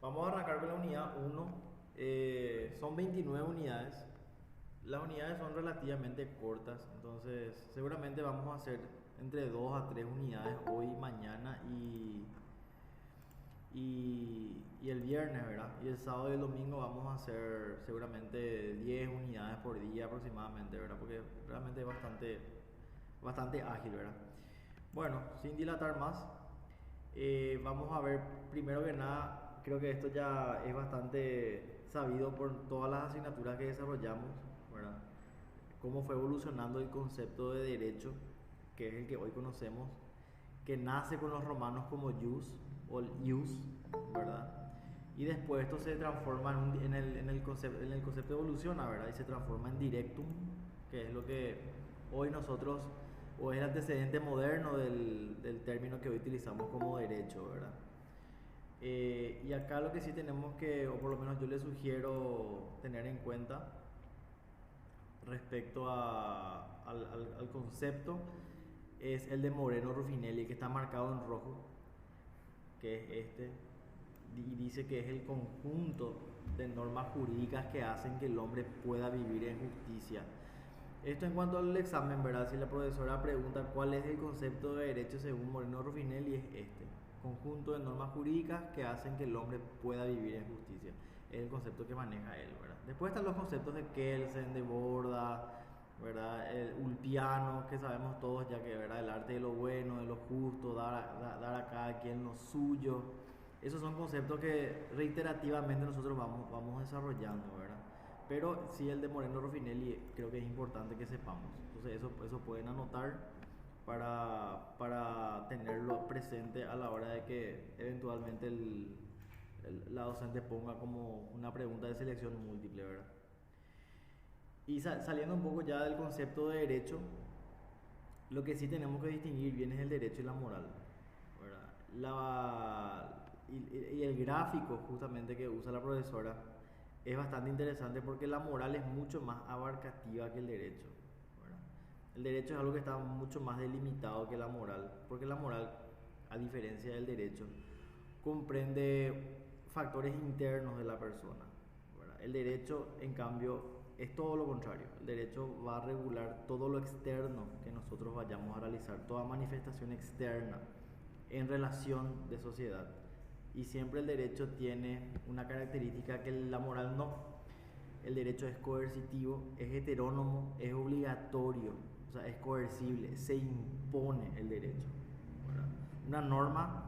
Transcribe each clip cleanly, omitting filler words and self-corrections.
Vamos a arrancar con la unidad 1. Son 29 unidades. Las unidades son relativamente cortas, entonces seguramente vamos a hacer entre 2 a 3 unidades hoy, mañana y el viernes, ¿verdad? Y el sábado y el domingo vamos a hacer seguramente 10 unidades por día aproximadamente, ¿verdad? Porque realmente es bastante ágil, ¿verdad? Bueno, sin dilatar más, vamos a ver, primero que nada, creo que esto ya es bastante sabido por todas las asignaturas que desarrollamos, ¿verdad? Cómo fue evolucionando el concepto de derecho, que es el que hoy conocemos, que nace con los romanos como jus o el ius, ¿verdad? Y después esto se transforma en el concepto evoluciona, ¿verdad? Y se transforma en directum, que es lo que hoy nosotros, o es el antecedente moderno del término que hoy utilizamos como derecho, ¿verdad? Y acá lo que sí tenemos que, o por lo menos yo le sugiero tener en cuenta respecto al concepto, es el de Moreno Ruffinelli, que está marcado en rojo, que es este, y dice que es el conjunto de normas jurídicas que hacen que el hombre pueda vivir en justicia. Esto en cuanto al examen, ¿verdad? Si la profesora pregunta cuál es el concepto de derecho según Moreno Ruffinelli, es este: conjunto de normas jurídicas que hacen que el hombre pueda vivir en justicia. Es el concepto que maneja él, ¿verdad? Después están los conceptos de Kelsen, de Borda, ¿verdad? El Ulpiano, que sabemos todos ya que, ¿verdad? El arte de lo bueno, de lo justo, dar a cada quien lo suyo. Esos son conceptos que reiterativamente nosotros vamos desarrollando, ¿verdad? Pero sí, el de Moreno Ruffinelli creo que es importante que sepamos. Entonces eso pueden anotar para tenerlo presente a la hora de que eventualmente la docente ponga como una pregunta de selección múltiple, ¿verdad? Y saliendo un poco ya del concepto de derecho, lo que sí tenemos que distinguir bien es el derecho y la moral, ¿verdad? Y el gráfico justamente que usa la profesora es bastante interesante porque la moral es mucho más abarcativa que el derecho, ¿verdad? El derecho es algo que está mucho más delimitado que la moral, porque la moral, a diferencia del derecho, comprende factores internos de la persona, ¿verdad? El derecho, en cambio, es todo lo contrario. El derecho va a regular todo lo externo que nosotros vayamos a realizar, toda manifestación externa en relación de sociedad. Y siempre el derecho tiene una característica que la moral no. El derecho es coercitivo, es heterónomo, es obligatorio, o sea, es coercible, se impone el derecho, ¿verdad? Una norma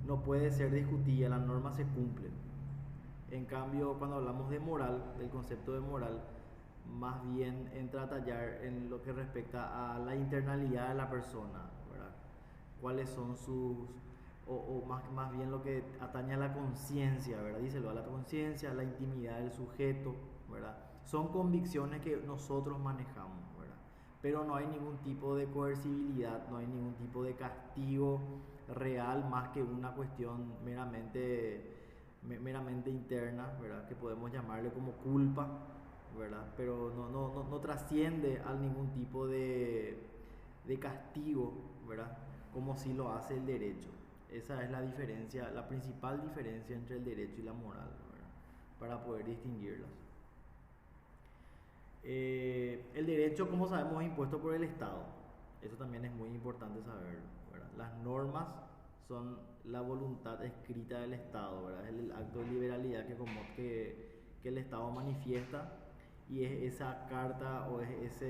no puede ser discutida, la norma se cumple. En cambio, cuando hablamos de moral, del concepto de moral, más bien entra a tallar en lo que respecta a la internalidad de la persona, ¿verdad? Cuáles son sus, o más bien lo que atañe a la conciencia, ¿verdad? Díselo, a la conciencia, a la intimidad del sujeto, ¿verdad? Son convicciones que nosotros manejamos, ¿verdad? Pero no hay ningún tipo de coercibilidad, no hay ningún tipo de castigo real más que una cuestión meramente interna, ¿verdad? Que podemos llamarle como culpa, ¿verdad? Pero no trasciende a ningún tipo de castigo, ¿verdad? Como si lo hace el derecho. Esa es la diferencia, la principal diferencia entre el derecho y la moral, ¿verdad? Para poder distinguirlas. El derecho, como sabemos, es impuesto por el Estado. Eso también es muy importante saberlo, ¿verdad? Las normas son la voluntad escrita del Estado, ¿verdad? Es el acto de liberalidad que el Estado manifiesta, y es esa carta o es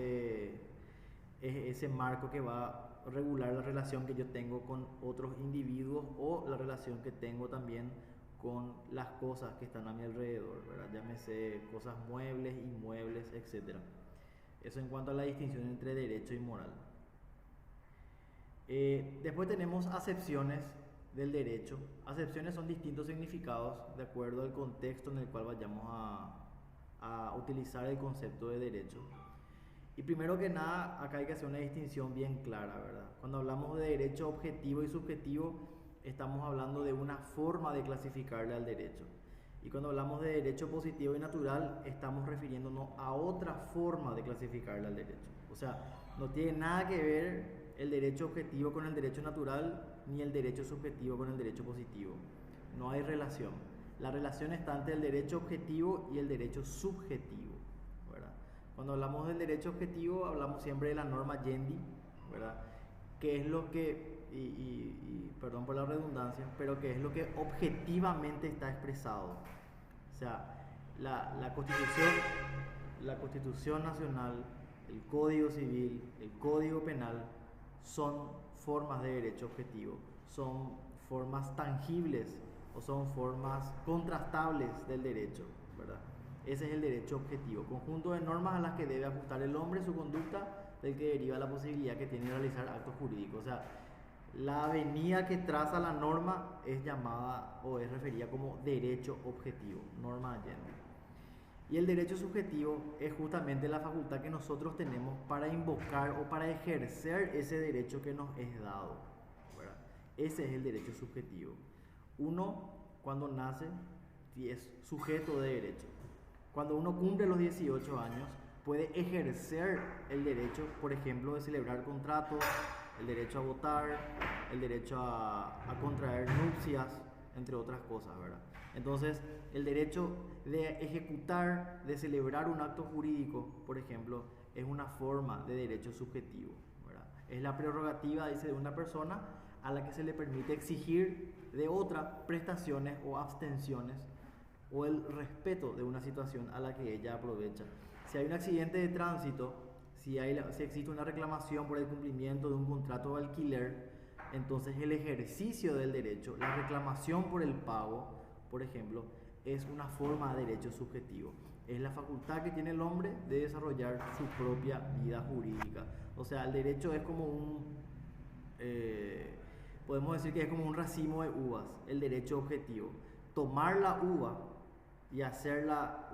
ese marco que va a regular la relación que yo tengo con otros individuos o la relación que tengo también con las cosas que están a mi alrededor, ¿verdad? Llámese cosas muebles, inmuebles, etcétera. Eso en cuanto a la distinción entre derecho y moral. Después tenemos acepciones del derecho. Acepciones son distintos significados de acuerdo al contexto en el cual vayamos a utilizar el concepto de derecho. Y primero que nada, acá hay que hacer una distinción bien clara, ¿verdad? Cuando hablamos de derecho objetivo y subjetivo, estamos hablando de una forma de clasificarle al derecho. Y cuando hablamos de derecho positivo y natural, estamos refiriéndonos a otra forma de clasificarle al derecho. O sea, no tiene nada que ver el derecho objetivo con el derecho natural, ni el derecho subjetivo con el derecho positivo. No hay relación. La relación está entre el derecho objetivo y el derecho subjetivo, ¿verdad? Cuando hablamos del derecho objetivo, hablamos siempre de la norma Yendi, ¿verdad? Que es lo que, perdón por la redundancia, pero que es lo que objetivamente está expresado. O sea, la Constitución Nacional, el Código Civil, el Código Penal son formas de derecho objetivo, son formas tangibles o son formas contrastables del derecho, ¿verdad? Ese es el derecho objetivo, conjunto de normas a las que debe ajustar el hombre su conducta, del que deriva la posibilidad que tiene de realizar actos jurídicos. O sea, la avenida que traza la norma es llamada o es referida como derecho objetivo, norma Allende. Y el derecho subjetivo es justamente la facultad que nosotros tenemos para invocar o para ejercer ese derecho que nos es dado, ¿verdad? Ese es el derecho subjetivo. Uno, cuando nace, es sujeto de derecho. Cuando uno cumple los 18 años, puede ejercer el derecho, por ejemplo, de celebrar contratos, el derecho a votar, el derecho a contraer nupcias, entre otras cosas, ¿verdad? Entonces, el derecho de ejecutar, de celebrar un acto jurídico, por ejemplo, es una forma de derecho subjetivo, ¿verdad? Es la prerrogativa, dice, de una persona a la que se le permite exigir de otra prestaciones o abstenciones o el respeto de una situación a la que ella aprovecha. Si hay un accidente de tránsito, si existe una reclamación por el cumplimiento de un contrato de alquiler, entonces el ejercicio del derecho, la reclamación por el pago, por ejemplo, es una forma de derecho subjetivo. Es la facultad que tiene el hombre de desarrollar su propia vida jurídica. O sea, el derecho es como podemos decir que es como un racimo de uvas, el derecho objetivo. Tomar la uva y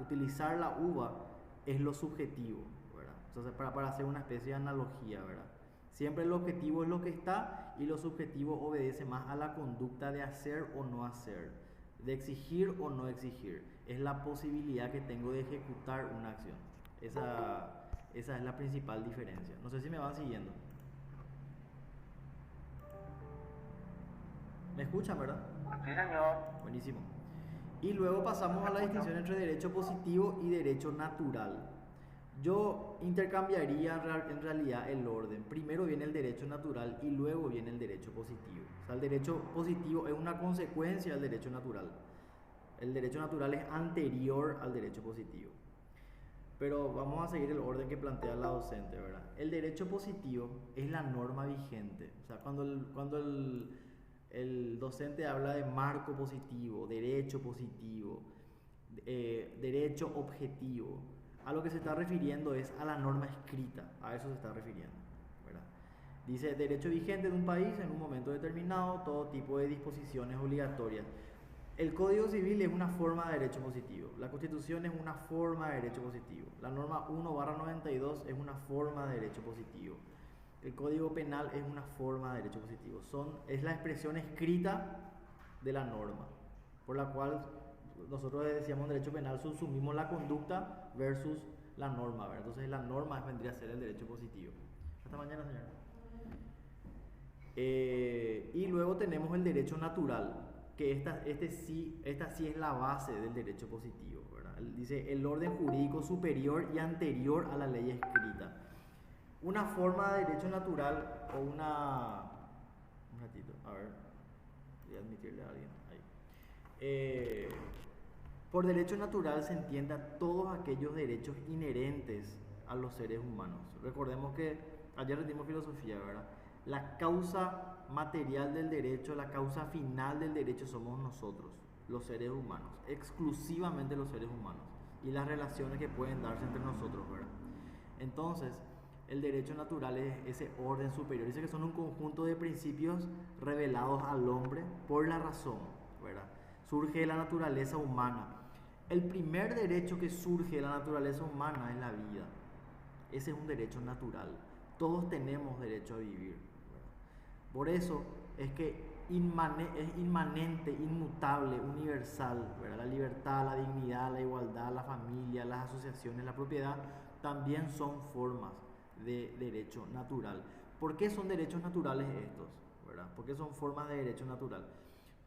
utilizar la uva es lo subjetivo, ¿verdad? Entonces, para hacer una especie de analogía, ¿verdad? Siempre el objetivo es lo que está y lo subjetivo obedece más a la conducta de hacer o no hacer, de exigir o no exigir. Es la posibilidad que tengo de ejecutar una acción. Esa es la principal diferencia. No sé si me van siguiendo. ¿Me escuchan, verdad? Sí, señor. Buenísimo. Y luego pasamos a la distinción entre derecho positivo y derecho natural. Yo intercambiaría en realidad el orden. Primero viene el derecho natural y luego viene el derecho positivo. O sea, el derecho positivo es una consecuencia del derecho natural. El derecho natural es anterior al derecho positivo. Pero vamos a seguir el orden que plantea la docente, ¿verdad? El derecho positivo es la norma vigente. O sea, cuando el docente habla de marco positivo, derecho positivo, derecho objetivo, a lo que se está refiriendo es a la norma escrita, a eso se está refiriendo, ¿verdad? Dice derecho vigente de un país en un momento determinado, todo tipo de disposiciones obligatorias. El Código Civil es una forma de derecho positivo, la Constitución es una forma de derecho positivo, la norma 1/92 es una forma de derecho positivo, el Código Penal es una forma de derecho positivo, es la expresión escrita de la norma, por la cual nosotros decíamos en derecho penal subsumimos la conducta versus la norma, ¿verdad? Entonces la norma vendría a ser el derecho positivo. Hasta mañana, señora. Y luego tenemos el derecho natural, que esta sí es la base del derecho positivo, ¿verdad? Dice el orden jurídico superior y anterior a la ley escrita. Una forma de derecho natural o un ratito, a ver, voy a admitirle a alguien ahí. Por derecho natural se entiende a todos aquellos derechos inherentes a los seres humanos. Recordemos que ayer rendimos filosofía, ¿verdad? La causa material del derecho, la causa final del derecho somos nosotros, los seres humanos, exclusivamente los seres humanos y las relaciones que pueden darse entre nosotros, ¿verdad? Entonces, el derecho natural es ese orden superior. Dice que son un conjunto de principios revelados al hombre por la razón, ¿verdad? Surge de la naturaleza humana. El primer derecho que surge de la naturaleza humana es la vida. Ese es un derecho natural. Todos tenemos derecho a vivir, ¿verdad? Por eso es que es inmanente, inmutable, universal, ¿verdad? La libertad, la dignidad, la igualdad, la familia, las asociaciones, la propiedad, también son formas de derecho natural. ¿Por qué son derechos naturales estos, ¿verdad? ¿Por qué son formas de derecho natural?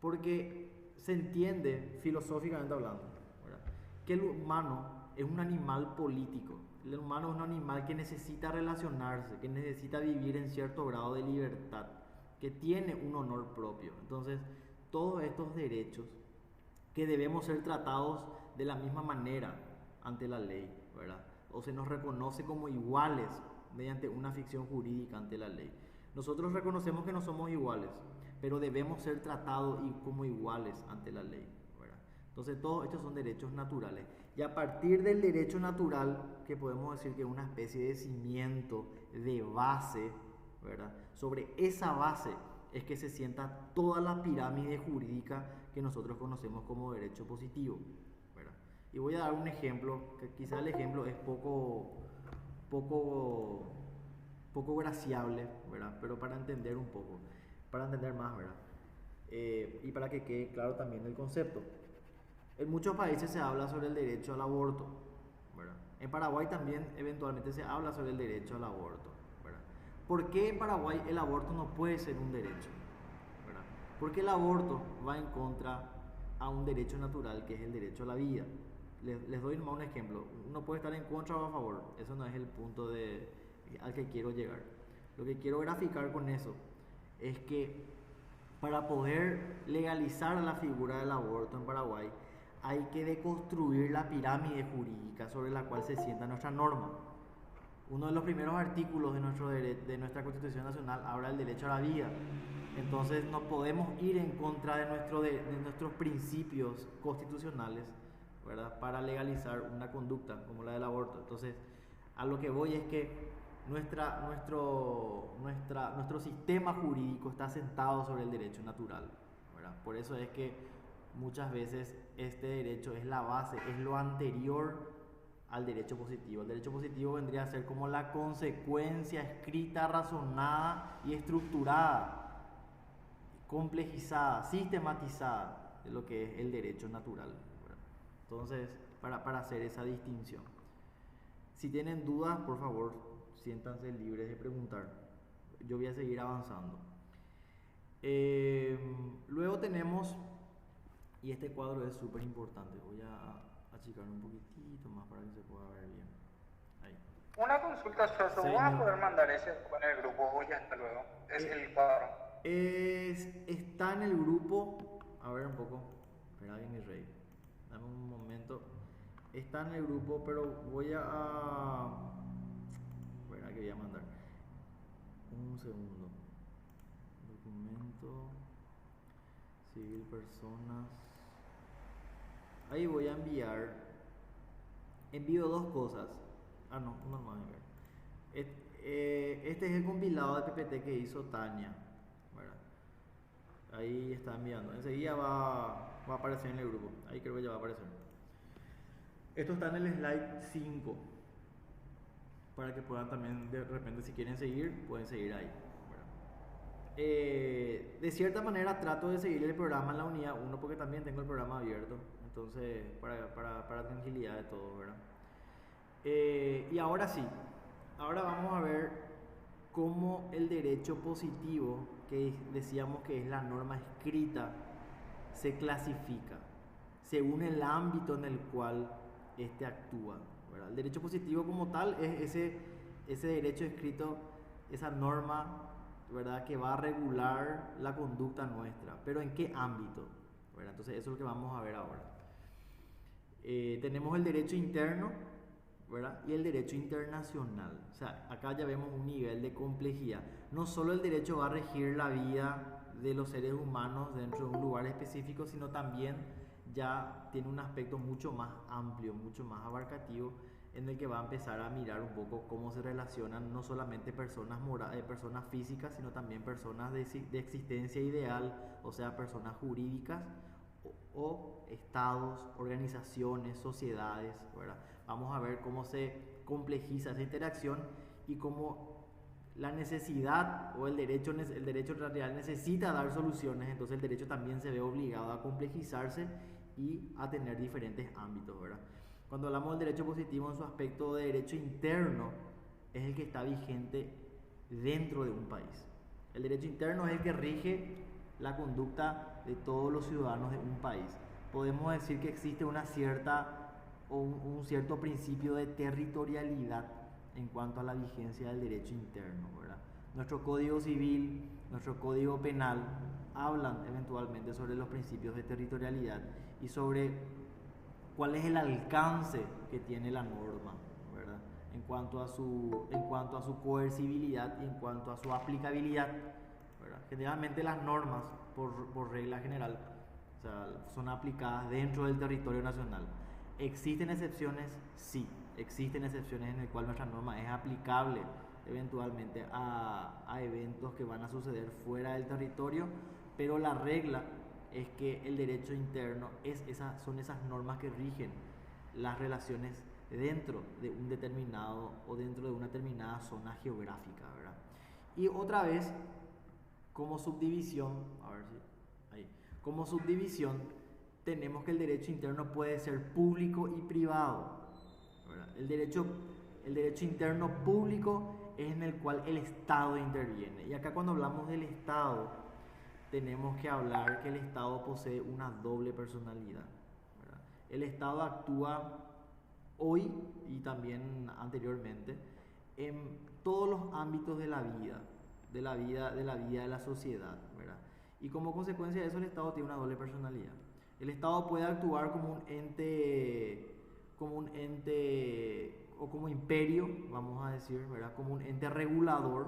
Porque se entiende filosóficamente hablando, ¿verdad?, que el humano es un animal político. El humano es un animal que necesita relacionarse, que necesita vivir en cierto grado de libertad, que tiene un honor propio. Entonces, todos estos derechos que debemos ser tratados de la misma manera ante la ley, ¿verdad?, o se nos reconoce como iguales mediante una ficción jurídica ante la ley. Nosotros reconocemos que no somos iguales, pero debemos ser tratados como iguales ante la ley, ¿verdad? Entonces todos estos son derechos naturales. Y a partir del derecho natural, que podemos decir que es una especie de cimiento, de base, ¿verdad?, sobre esa base es que se sienta toda la pirámide jurídica que nosotros conocemos como derecho positivo, ¿verdad? Y voy a dar un ejemplo, que quizá el ejemplo es poco graciable, ¿verdad?, pero para entender un poco, para entender más, ¿verdad?, y para que quede claro también el concepto. En muchos países se habla sobre el derecho al aborto, ¿verdad? En Paraguay también eventualmente se habla sobre el derecho al aborto, ¿verdad? ¿Por qué en Paraguay el aborto no puede ser un derecho, ¿verdad? Porque el aborto va en contra a un derecho natural, que es el derecho a la vida. Les doy un ejemplo. Uno puede estar en contra o a favor. Eso no es el punto al que quiero llegar. Lo que quiero graficar con eso es que para poder legalizar la figura del aborto en Paraguay hay que deconstruir la pirámide jurídica sobre la cual se sienta nuestra norma. Uno de los primeros artículos de nuestra Constitución Nacional habla del derecho a la vida. Entonces no podemos ir en contra de nuestros principios constitucionales, ¿verdad?, para legalizar una conducta como la del aborto. Entonces, a lo que voy es que nuestro sistema jurídico está sentado sobre el derecho natural, ¿verdad? Por eso es que muchas veces este derecho es la base, es lo anterior al derecho positivo. El derecho positivo vendría a ser como la consecuencia escrita, razonada y estructurada, complejizada, sistematizada de lo que es el derecho natural, ¿verdad? Entonces, para hacer esa distinción. Si tienen dudas, por favor, siéntanse libres de preguntar. Yo voy a seguir avanzando. Luego tenemos, y este cuadro es súper importante, voy a achicar un poquitito más para que se pueda ver bien. Ahí. Una consulta, Soso, ¿vos vas a poder mandar ese en el grupo o ya está luego? Es el cuadro. Está en el grupo, a ver un poco, espera ahí mi rey, dame un momento. Está en el grupo, pero voy a... Espera que voy a mandar. Un segundo. Documento. Civil, personas. Ahí voy a enviar. Envío dos cosas. Ah, no, una más. Este es el compilado de PPT que hizo Tania, ¿verdad? Ahí está enviando. Enseguida va a aparecer en el grupo. Ahí creo que ya va a aparecer. Esto está en el slide 5, para que puedan también, de repente, si quieren seguir, pueden seguir ahí, ¿verdad? De cierta manera trato de seguir el programa en la unidad 1 porque también tengo el programa abierto, entonces para tranquilidad de todos, ¿verdad? Y ahora sí, ahora vamos a ver cómo el derecho positivo, que decíamos que es la norma escrita, se clasifica según el ámbito en el cual este actúa, ¿verdad? El derecho positivo como tal es ese derecho escrito, esa norma, ¿verdad?, que va a regular la conducta nuestra, pero ¿en qué ámbito?, ¿verdad? Entonces eso es lo que vamos a ver ahora. Tenemos el derecho interno, ¿verdad?, y el derecho internacional. O sea, acá ya vemos un nivel de complejidad. No solo el derecho va a regir la vida de los seres humanos dentro de un lugar específico, sino también ya tiene un aspecto mucho más amplio, mucho más abarcativo, en el que va a empezar a mirar un poco cómo se relacionan no solamente personas físicas, sino también personas de existencia ideal, o sea, personas jurídicas o estados, organizaciones, sociedades, ¿verdad? Vamos a ver cómo se complejiza esa interacción y cómo la necesidad o el derecho real necesita dar soluciones, entonces el derecho también se ve obligado a complejizarse y a tener diferentes ámbitos, ¿verdad? Cuando hablamos del derecho positivo en su aspecto de derecho interno, es el que está vigente dentro de un país. El derecho interno es el que rige la conducta de todos los ciudadanos de un país. Podemos decir que existe un cierto principio de territorialidad en cuanto a la vigencia del derecho interno, ¿verdad? Nuestro Código Civil, nuestro Código Penal hablan eventualmente sobre los principios de territorialidad y sobre cuál es el alcance que tiene la norma, ¿verdad? En cuanto a su coercibilidad y en cuanto a su aplicabilidad, ¿verdad? Generalmente las normas, por regla general, o sea, son aplicadas dentro del territorio nacional. ¿Existen excepciones? Sí, existen excepciones en las cuales nuestra norma es aplicable eventualmente a eventos que van a suceder fuera del territorio, pero la regla es que el derecho interno son esas normas que rigen las relaciones dentro de un determinado o dentro de una determinada zona geográfica, ¿verdad? Y otra vez, como subdivisión, como subdivisión tenemos que el derecho interno puede ser público y privado, ¿verdad? El derecho interno público es en el cual el Estado interviene. Y acá cuando hablamos del Estado, tenemos que hablar que el Estado posee una doble personalidad, ¿verdad? El Estado actúa hoy y también anteriormente en todos los ámbitos de la vida de la sociedad, ¿verdad? Y como consecuencia de eso el Estado tiene una doble personalidad. El Estado puede actuar como un ente o como imperio, vamos a decir, ¿verdad? Como un ente regulador,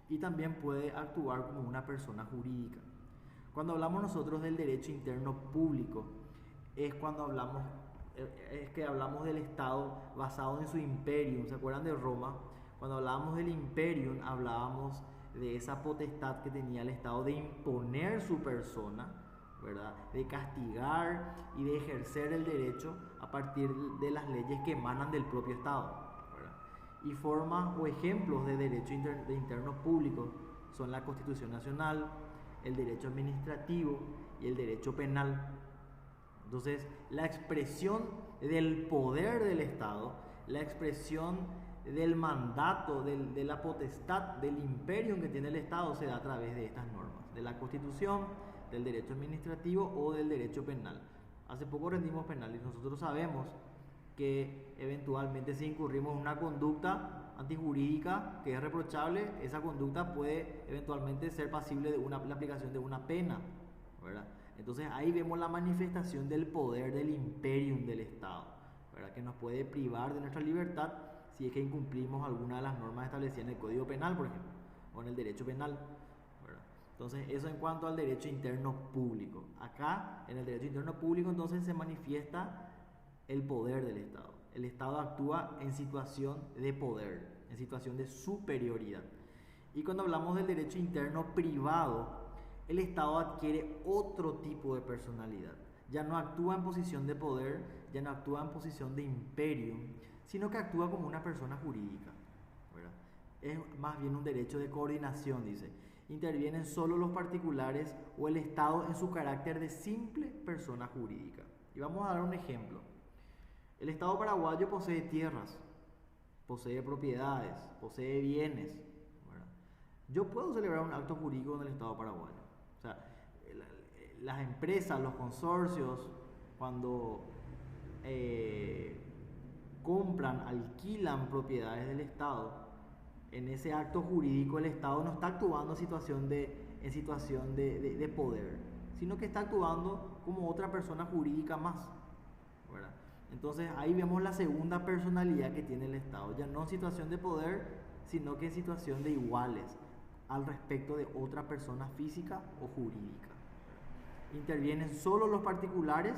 y también puede actuar como una persona jurídica. Cuando hablamos nosotros del derecho interno público, es que hablamos del Estado basado en su imperium. ¿Se acuerdan de Roma? Cuando hablábamos del imperium, hablábamos de esa potestad que tenía el Estado de imponer su persona, ¿verdad? De castigar y de ejercer el derecho a partir de las leyes que emanan del propio Estado, ¿verdad? Y formas o ejemplos de derecho interno público son la Constitución Nacional, el derecho administrativo y el derecho penal. Entonces, la expresión del poder del Estado, la expresión del mandato, de la potestad, del imperio que tiene el Estado se da a través de estas normas, de la Constitución, del derecho administrativo o del derecho penal. Hace poco rendimos penal y nosotros sabemos que eventualmente si incurrimos en una conducta antijurídica que es reprochable, esa conducta puede eventualmente ser pasible de la aplicación de una pena, ¿verdad? Entonces ahí vemos la manifestación del poder del imperium del Estado, ¿verdad? Que nos puede privar de nuestra libertad si es que incumplimos alguna de las normas establecidas en el Código Penal, por ejemplo, o en el derecho penal, ¿verdad? Entonces eso en cuanto al derecho interno público. Acá, en el derecho interno público, entonces se manifiesta el poder del Estado. El Estado actúa en situación de poder, en situación de superioridad. Y cuando hablamos del derecho interno privado, el Estado adquiere otro tipo de personalidad. Ya no actúa en posición de poder, ya no actúa en posición de imperio, sino que actúa como una persona jurídica, ¿verdad? Es más bien un derecho de coordinación, dice. Intervienen solo los particulares o el Estado en su carácter de simple persona jurídica. Y vamos a dar un ejemplo. El Estado paraguayo posee tierras, posee propiedades, posee bienes, ¿verdad? Yo puedo celebrar un acto jurídico en el Estado paraguayo. O sea, las empresas, los consorcios, cuando compran, alquilan propiedades del Estado, en ese acto jurídico el Estado no está actuando en situación de poder, sino que está actuando como otra persona jurídica más, ¿verdad? Entonces ahí vemos la segunda personalidad que tiene el Estado, ya no en situación de poder, sino que en situación de iguales al respecto de otra persona física o jurídica. Intervienen solo los particulares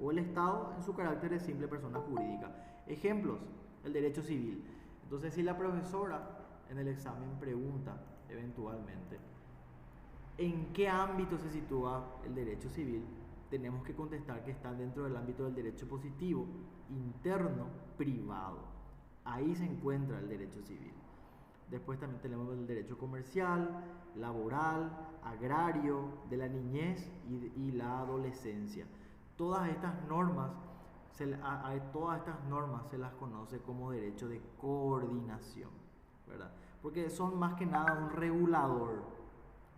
o el Estado en su carácter de simple persona jurídica. Ejemplos, el derecho civil. Entonces, si la profesora en el examen pregunta eventualmente en qué ámbito se sitúa el derecho civil, tenemos que contestar que está dentro del ámbito del derecho positivo, interno, privado. Ahí se encuentra el derecho civil. Después también tenemos el derecho comercial, laboral, agrario, de la niñez y la adolescencia. Todas estas normas se las conoce como derecho de coordinación, ¿verdad? Porque son más que nada un regulador,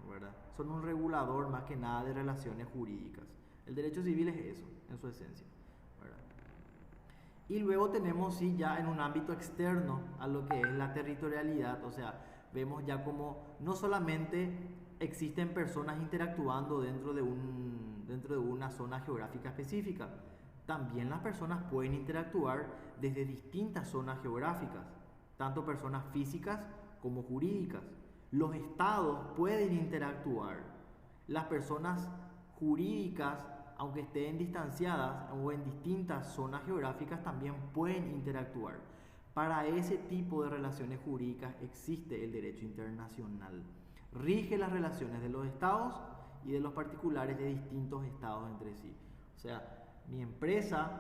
¿verdad? Son un regulador más que nada de relaciones jurídicas. El derecho civil es eso, en su esencia, ¿verdad? Y luego tenemos, sí, ya en un ámbito externo a lo que es la territorialidad, o sea, vemos ya como no solamente existen personas interactuando dentro de una zona geográfica específica, también las personas pueden interactuar desde distintas zonas geográficas, tanto personas físicas como jurídicas. Los estados pueden interactuar. Las personas jurídicas, aunque estén distanciadas o en distintas zonas geográficas, también pueden interactuar. Para ese tipo de relaciones jurídicas existe el derecho internacional. Rige las relaciones de los estados y de los particulares de distintos estados entre sí. O sea, mi empresa,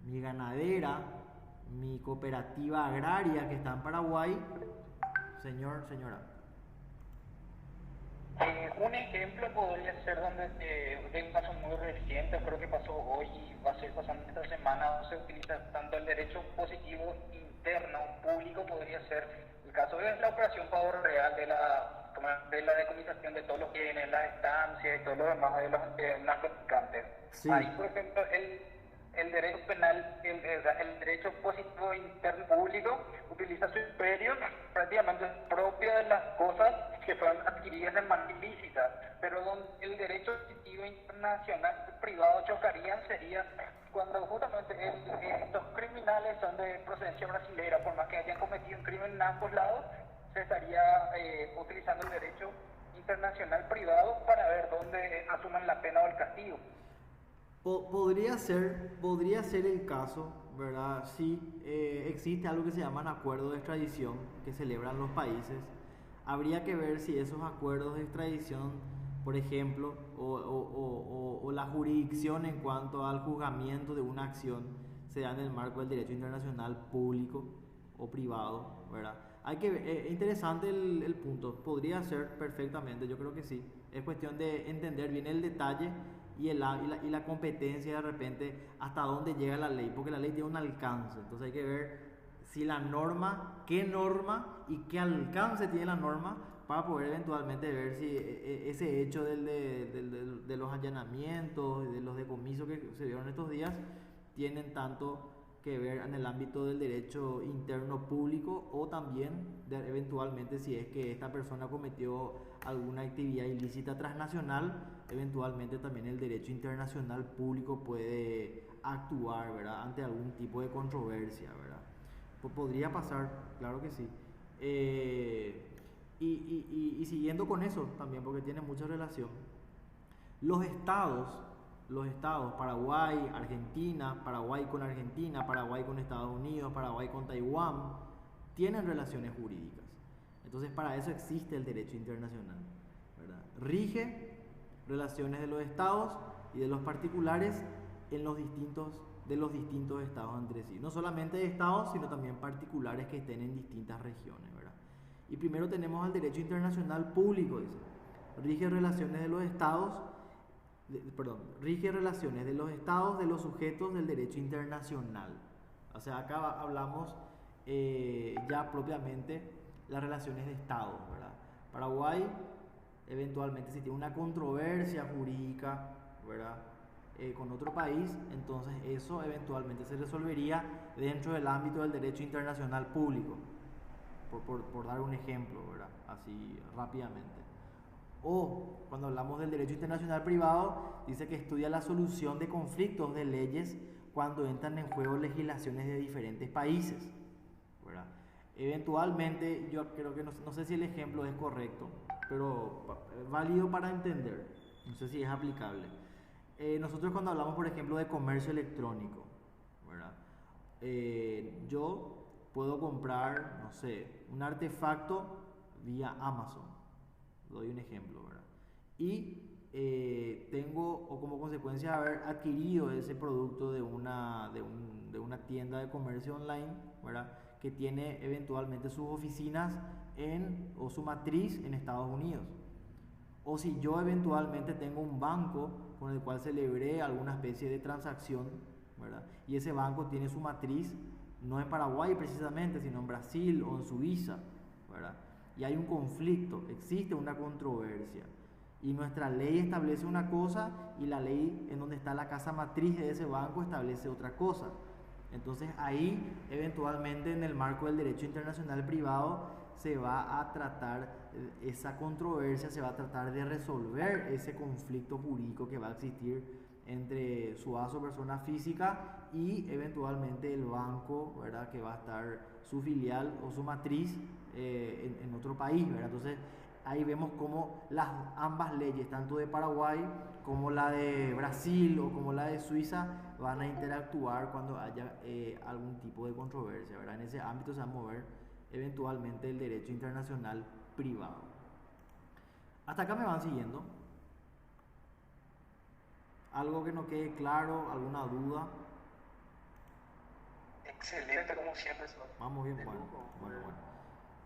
mi ganadera, mi cooperativa agraria que está en Paraguay, señora. Un ejemplo podría ser de un caso muy reciente, creo que pasó hoy y va a ser pasando esta semana, donde se utiliza tanto el derecho positivo interno, público, podría ser el caso de la operación Pavo Real, de la decomisación de todo lo que viene en las estancias y todo lo demás de los narcotraficantes. Sí. Ahí, por ejemplo, el derecho penal, el derecho positivo interno público utiliza su imperio prácticamente propio de las cosas que fueron adquiridas de manera ilícita, pero donde el derecho positivo internacional privado chocarían sería cuando justamente estos criminales son de procedencia brasilera, por más que hayan cometido un crimen en ambos lados, se estaría utilizando el derecho internacional privado para ver dónde asuman la pena o el castigo. Podría ser el caso, ¿verdad? Si existe algo que se llaman acuerdos de extradición que celebran los países. Habría que ver si esos acuerdos de extradición, por ejemplo, o la jurisdicción en cuanto al juzgamiento de una acción se da en el marco del derecho internacional público o privado, ¿verdad? Hay que interesante el punto. Podría ser perfectamente, yo creo que sí. Es cuestión de entender bien el detalle y la competencia de repente hasta dónde llega la ley, porque la ley tiene un alcance, entonces hay que ver si la norma, qué norma y qué alcance tiene la norma para poder eventualmente ver si ese hecho de los allanamientos, de los decomisos que se dieron estos días, tienen tanto que ver en el ámbito del derecho interno público o también eventualmente si es que esta persona cometió alguna actividad ilícita transnacional, eventualmente también el derecho internacional público puede actuar, ¿verdad?, ante algún tipo de controversia, ¿verdad? Podría pasar, claro que sí. Y siguiendo con eso también, porque tiene mucha relación, los estados, Paraguay, Argentina, Paraguay con Argentina, Paraguay con Estados Unidos, Paraguay con Taiwán, tienen relaciones jurídicas. Entonces para eso existe el derecho internacional, ¿verdad? Rige relaciones de los estados y de los particulares de los distintos estados entre sí. No solamente de estados, sino también particulares que estén en distintas regiones, ¿verdad? Y primero tenemos al derecho internacional público, dice. Rige relaciones de los estados de los sujetos del derecho internacional. O sea, acá hablamos ya propiamente las relaciones de estados, ¿verdad? Paraguay, eventualmente, si tiene una controversia jurídica, ¿verdad?, con otro país, entonces eso eventualmente se resolvería dentro del ámbito del derecho internacional público, por dar un ejemplo, ¿verdad?, así rápidamente. O cuando hablamos del derecho internacional privado, dice que estudia la solución de conflictos de leyes cuando entran en juego legislaciones de diferentes países, ¿verdad? Eventualmente, yo creo que no sé si el ejemplo es correcto, pero válido para entender, no sé si es aplicable. Nosotros cuando hablamos, por ejemplo, de comercio electrónico, ¿verdad?, yo puedo comprar, no sé, un artefacto vía Amazon. Doy un ejemplo, ¿verdad? Y tengo, o como consecuencia de haber adquirido ese producto de una tienda de comercio online, ¿verdad?, que tiene eventualmente sus oficinas o su matriz en Estados Unidos. O si yo eventualmente tengo un banco con el cual celebré alguna especie de transacción, ¿verdad?, y ese banco tiene su matriz no en Paraguay precisamente, sino en Brasil o en Suiza, ¿verdad?, y hay un conflicto, existe una controversia. Y nuestra ley establece una cosa y la ley en donde está la casa matriz de ese banco establece otra cosa. Entonces ahí eventualmente en el marco del derecho internacional privado se va a tratar esa controversia, se va a tratar de resolver ese conflicto jurídico que va a existir entre Suazo, persona física, y eventualmente el banco, ¿verdad? Que va a estar su filial o su matriz en otro país, ¿verdad? Entonces ahí vemos cómo ambas leyes, tanto de Paraguay como la de Brasil o como la de Suiza, van a interactuar cuando haya algún tipo de controversia, ¿verdad? En ese ámbito se va a mover eventualmente el derecho internacional privado. Hasta acá me van siguiendo. ¿Algo que no quede claro? ¿Alguna duda? Excelente, como siempre. Vamos bien, bueno.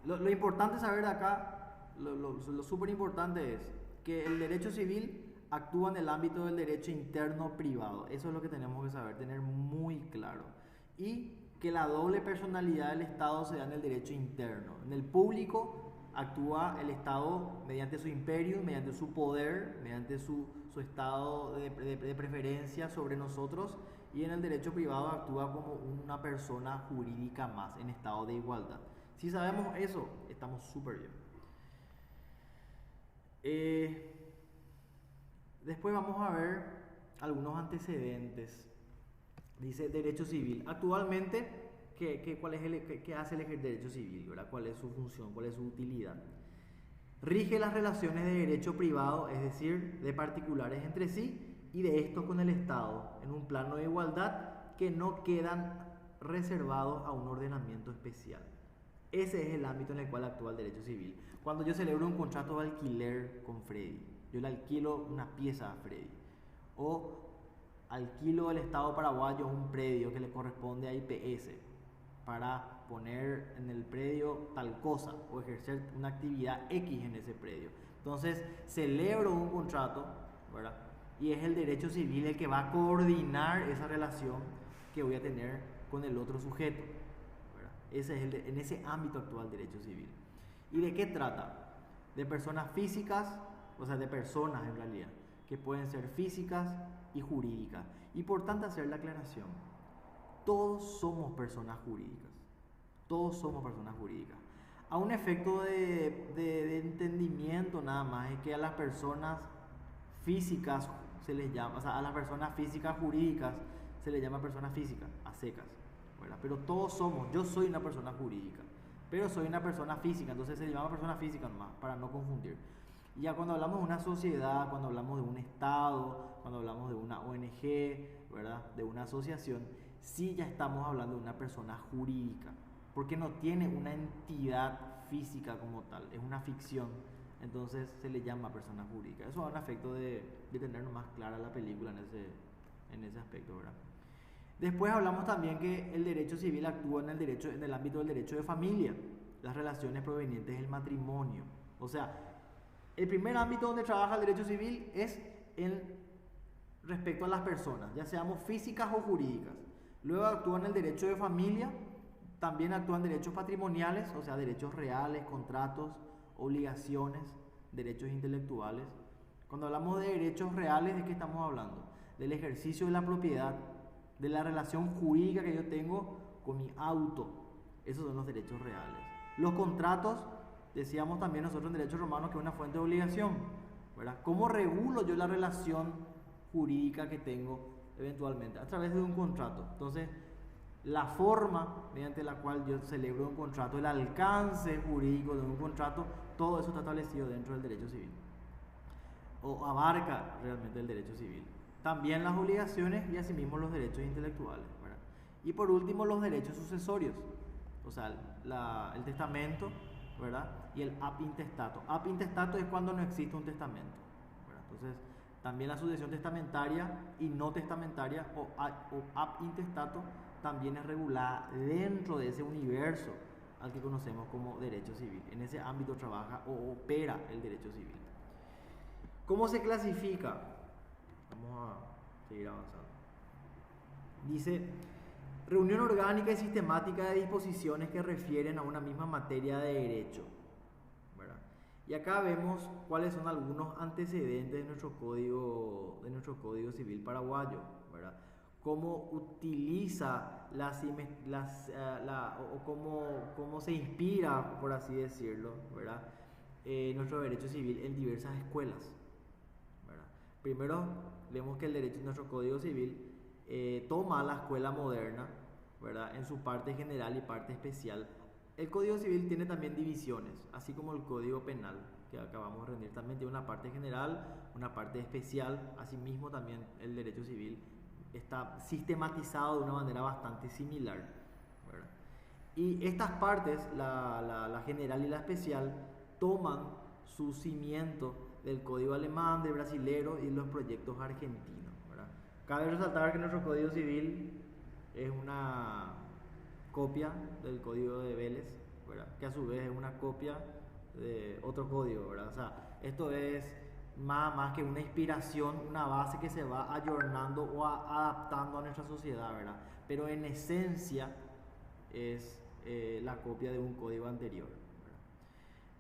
Lo importante saber de acá, lo súper importante es que el derecho civil actúa en el ámbito del derecho interno privado. Eso es lo que tenemos que saber, tener muy claro. Y que la doble personalidad del Estado se da en el derecho interno. En el público actúa el Estado mediante su imperio, mediante su poder, mediante su estado de preferencia sobre nosotros, y en el derecho privado actúa como una persona jurídica más en estado de igualdad. Si sabemos eso, estamos súper bien. Después vamos a ver algunos antecedentes. Dice derecho civil. Actualmente, ¿qué hace el derecho civil? ¿Verdad? ¿Cuál es su función? ¿Cuál es su utilidad? Rige las relaciones de derecho privado, es decir, de particulares entre sí y de estos con el Estado, en un plano de igualdad que no quedan reservados a un ordenamiento especial. Ese es el ámbito en el cual actúa el derecho civil. Cuando yo celebro un contrato de alquiler con Freddy, yo le alquilo una pieza a Freddy, o alquilo del Estado paraguayo un predio que le corresponde a IPS para poner en el predio tal cosa o ejercer una actividad X en ese predio. Entonces celebro un contrato, ¿verdad? Y es el derecho civil el que va a coordinar esa relación que voy a tener con el otro sujeto, ¿verdad? En ese ámbito actúa el derecho civil. ¿Y de qué trata? De personas físicas, o sea, de personas en realidad, que pueden ser físicas y jurídicas. Importante hacer la aclaración. Todos somos personas jurídicas. Todos somos personas jurídicas. A un efecto de entendimiento nada más, es que a las personas físicas se les llama, o sea, a las personas físicas jurídicas se les llama personas físicas, a secas, ¿verdad? Pero todos somos, yo soy una persona jurídica, pero soy una persona física, entonces se llama persona física nomás, para no confundir. Y ya cuando hablamos de una sociedad, cuando hablamos de un Estado, cuando hablamos de una ONG, ¿verdad? De una asociación, sí ya estamos hablando de una persona jurídica, porque no tiene una entidad física como tal, es una ficción, entonces se le llama persona jurídica. Eso da un efecto de tener más clara la película en ese aspecto, ¿verdad? Después hablamos también que el derecho civil actúa en el ámbito del derecho de familia, las relaciones provenientes del matrimonio. O sea, el primer ámbito donde trabaja el derecho civil es respecto a las personas, ya seamos físicas o jurídicas. Luego actúa en el derecho de familia, también actúan derechos patrimoniales, o sea, derechos reales, contratos, obligaciones, derechos intelectuales. Cuando hablamos de derechos reales, ¿de qué estamos hablando? Del ejercicio de la propiedad, de la relación jurídica que yo tengo con mi auto. Esos son los derechos reales. Los contratos, decíamos también nosotros en derecho romano que es una fuente de obligación, ¿verdad? ¿Cómo regulo yo la relación jurídica que tengo eventualmente? A través de un contrato. Entonces, la forma mediante la cual yo celebro un contrato, el alcance jurídico de un contrato, todo eso está establecido dentro del derecho civil, o abarca realmente el derecho civil. También las obligaciones y asimismo los derechos intelectuales, ¿verdad? Y por último los derechos sucesorios, o sea, el testamento, ¿verdad? Y el ab intestato. Ab intestato es cuando no existe un testamento, ¿verdad? Entonces, también la sucesión testamentaria y no testamentaria o ab intestato también es regulada dentro de ese universo al que conocemos como derecho civil. En ese ámbito trabaja o opera el derecho civil. ¿Cómo se clasifica? Vamos a seguir avanzando. Dice, reunión orgánica y sistemática de disposiciones que refieren a una misma materia de derecho. Y acá vemos cuáles son algunos antecedentes de nuestro código civil paraguayo, ¿verdad? Cómo utiliza o cómo se inspira, por así decirlo, ¿verdad? Nuestro derecho civil en diversas escuelas, ¿verdad? Primero, vemos que nuestro código civil toma la escuela moderna, ¿verdad? En su parte general y parte especial. El Código Civil tiene también divisiones, así como el Código Penal, que acabamos de rendir. También tiene una parte general, una parte especial. Asimismo, también el derecho civil está sistematizado de una manera bastante similar, ¿verdad? Y estas partes, la general y la especial, toman su cimiento del Código Alemán, del brasilero y los proyectos argentinos, ¿verdad? Cabe resaltar que nuestro Código Civil es una copia del código de Vélez, ¿verdad? Que a su vez es una copia de otro código, ¿verdad? O sea, esto es más que una inspiración, una base que se va ayornando o adaptando a nuestra sociedad, ¿verdad? Pero en esencia es la copia de un código anterior, ¿verdad?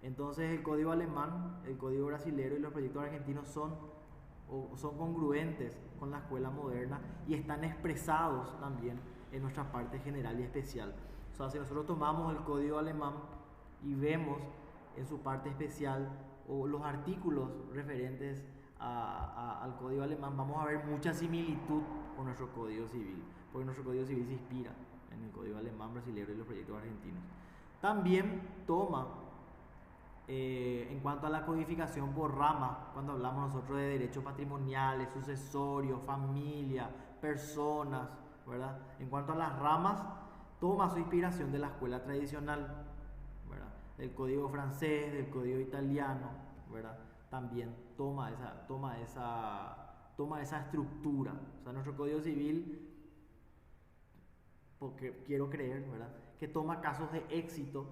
Entonces el código alemán, el código brasilero y los proyectos argentinos son congruentes con la escuela moderna y están expresados también en nuestra parte general y especial. O sea, si nosotros tomamos el código alemán y vemos en su parte especial o los artículos referentes al código alemán, vamos a ver mucha similitud con nuestro código civil, porque nuestro código civil se inspira en el código alemán, brasileño y los proyectos argentinos. También toma, en cuanto a la codificación por ramas, cuando hablamos nosotros de derechos patrimoniales, sucesorios, familia, personas, ¿verdad? En cuanto a las ramas, toma su inspiración de la escuela tradicional, ¿verdad? Del código francés, del código italiano, ¿verdad? También toma esa estructura. O sea, nuestro código civil, porque quiero creer, ¿verdad?, que toma casos de éxito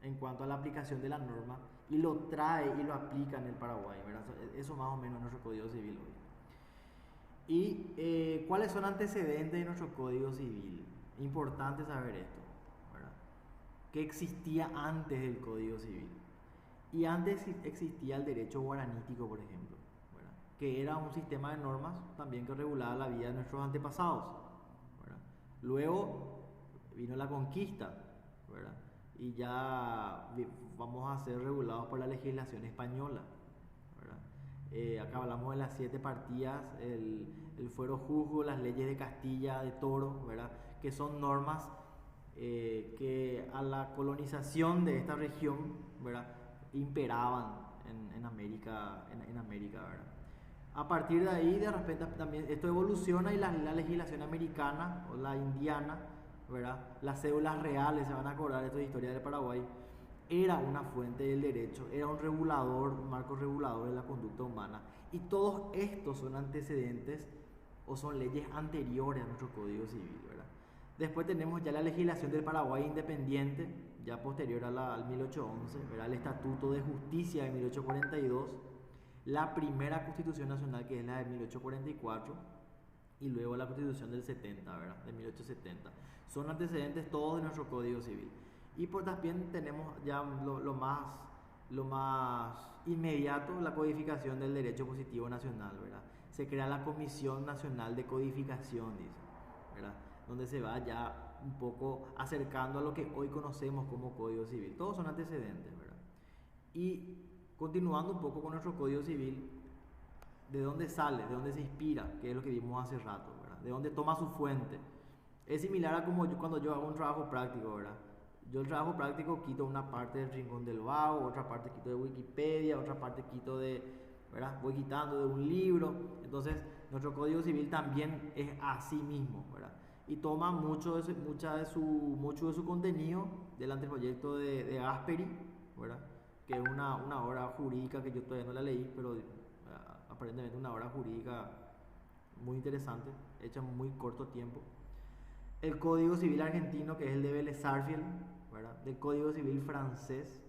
en cuanto a la aplicación de la norma y lo trae y lo aplica en el Paraguay, ¿verdad? Eso más o menos es nuestro código civil hoy. ¿Y cuáles son antecedentes de nuestro código civil? Importante saber esto, ¿verdad? ¿Qué existía antes del código civil? Y antes existía el derecho guaranítico, por ejemplo, ¿verdad?, que era un sistema de normas también que regulaba la vida de nuestros antepasados, ¿verdad? Luego vino la conquista, ¿verdad?, y ya vamos a ser regulados por la legislación española, ¿verdad? Acá hablamos de las 7 partidas, el fuero juzgo, las leyes de Castilla, de Toro, ¿verdad?, que son normas que a la colonización de esta región, ¿verdad?, imperaban en América, ¿verdad? A partir de ahí, de repente, también esto evoluciona y la legislación americana o la indiana, ¿verdad?, las cédulas reales, se van a acordar, esto de historia del Paraguay, era una fuente del derecho, era un regulador, un marco regulador de la conducta humana. Y todos estos son antecedentes o son leyes anteriores a nuestro Código Civil, ¿verdad? Después tenemos ya la legislación del Paraguay independiente, ya posterior al 1811, ¿verdad?, el Estatuto de Justicia de 1842, la primera Constitución Nacional, que es la de 1844, y luego la Constitución del 70, ¿verdad?, de 1870. Son antecedentes todos de nuestro Código Civil. Y pues también tenemos ya lo más inmediato, la codificación del derecho positivo nacional, ¿verdad? Se crea la Comisión Nacional de Codificación, dice, ¿verdad?, donde se va ya un poco acercando a lo que hoy conocemos como Código Civil. Todos son antecedentes, ¿verdad? Y continuando un poco con nuestro Código Civil, ¿de dónde sale? ¿De dónde se inspira? Que es lo que vimos hace rato, ¿verdad? ¿De dónde toma su fuente? Es similar a como cuando yo hago un trabajo práctico, ¿verdad? Yo el trabajo práctico quito una parte del Rincón del Vago, otra parte quito de Wikipedia, otra parte quito ¿verdad?, voy quitando de un libro. Entonces, nuestro Código Civil también es así mismo, ¿verdad? Y toma mucho de su contenido del anteproyecto de Gasperi, ¿verdad?, que es una obra jurídica que yo todavía no la leí, pero aparentemente una obra jurídica muy interesante, hecha en muy corto tiempo. El Código Civil argentino, que es el de Vélez Sarsfield, ¿verdad?, del Código Civil francés,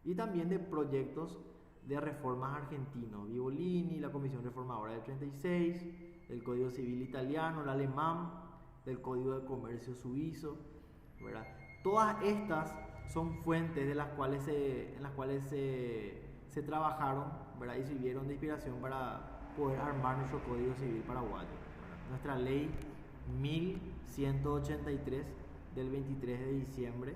y también de proyectos de reformas argentinos, Vivolini, la Comisión Reformadora del 36, el Código Civil italiano, el alemán, del Código de Comercio suizo, ¿verdad? Todas estas son fuentes en las cuales se se trabajaron, ¿verdad? Y sirvieron de inspiración para poder armar nuestro Código Civil paraguayo, ¿verdad? Nuestra ley 1183 del 23 de diciembre